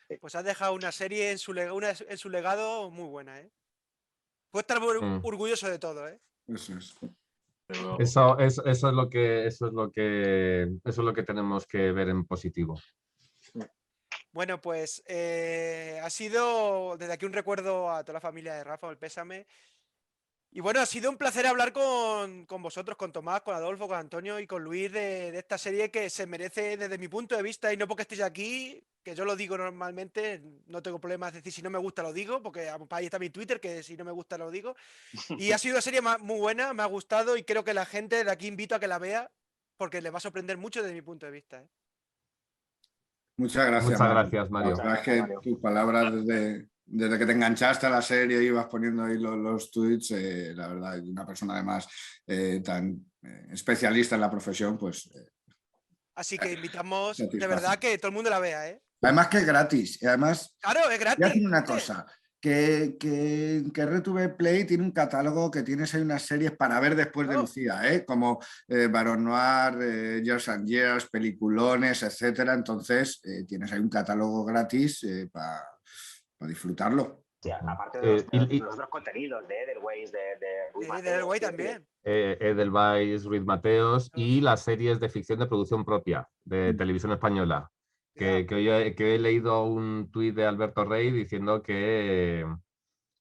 Sí. Pues has dejado una serie en su legado muy buena, ¿eh? Puedes estar orgulloso de todo, ¿eh? Eso es. Eso es lo que tenemos que ver en positivo. Bueno, pues ha sido desde aquí un recuerdo a toda la familia de Rafa, el pésame. Y bueno, ha sido un placer hablar con vosotros, con Tomás, con Adolfo, con Antonio y con Luis de esta serie que se merece desde mi punto de vista y no porque estéis aquí, que yo lo digo normalmente, no tengo problemas, es decir, si no me gusta lo digo, porque ahí está mi Twitter, que si no me gusta lo digo. Y ha sido una serie muy buena, me ha gustado y creo que la gente de aquí invito a que la vea porque les va a sorprender mucho desde mi punto de vista, ¿eh? Muchas gracias, Muchas Mario. gracias, Mario. La verdad es que tus palabras desde que te enganchaste a la serie, ibas poniendo ahí los tweets, la verdad, y una persona además tan especialista en la profesión, pues... Así que invitamos de satisface. verdad que todo el mundo la vea, ¿eh? Además que es gratis. Y además, Claro, es gratis. voy a decir una cosa, que RTV Play tiene un catálogo que tienes ahí unas series para ver después de Lucía, como Baron Noir, Years and Years, peliculones, etcétera. Entonces, tienes ahí un catálogo gratis para disfrutarlo. Sí, aparte de los otros contenidos de Edelweiss, de Edelweiss también. Edelweiss, Ruiz Mateos y las series de ficción de producción propia de Televisión Española. Que hoy he leído un tuit de Alberto Rey diciendo que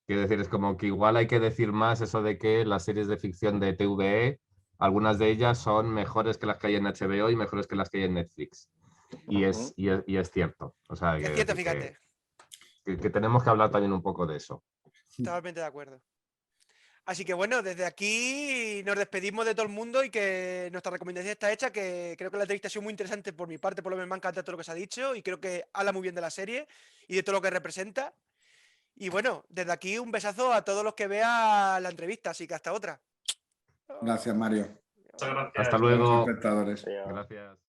decir, es como que igual hay que decir más eso de que las series de ficción de TVE, algunas de ellas son mejores que las que hay en HBO y mejores que las que hay en Netflix. Y es cierto. O sea, es cierto, fíjate. que tenemos que hablar también un poco de eso. Totalmente de acuerdo. Así que bueno, desde aquí nos despedimos de todo el mundo y que nuestra recomendación está hecha, que creo que la entrevista ha sido muy interesante por mi parte, por lo menos me ha encantado todo lo que se ha dicho y creo que habla muy bien de la serie y de todo lo que representa. Y bueno, desde aquí un besazo a todos los que vean la entrevista, así que hasta otra. Gracias, Mario. Muchas gracias. Hasta luego. Espectadores. Adiós. Gracias.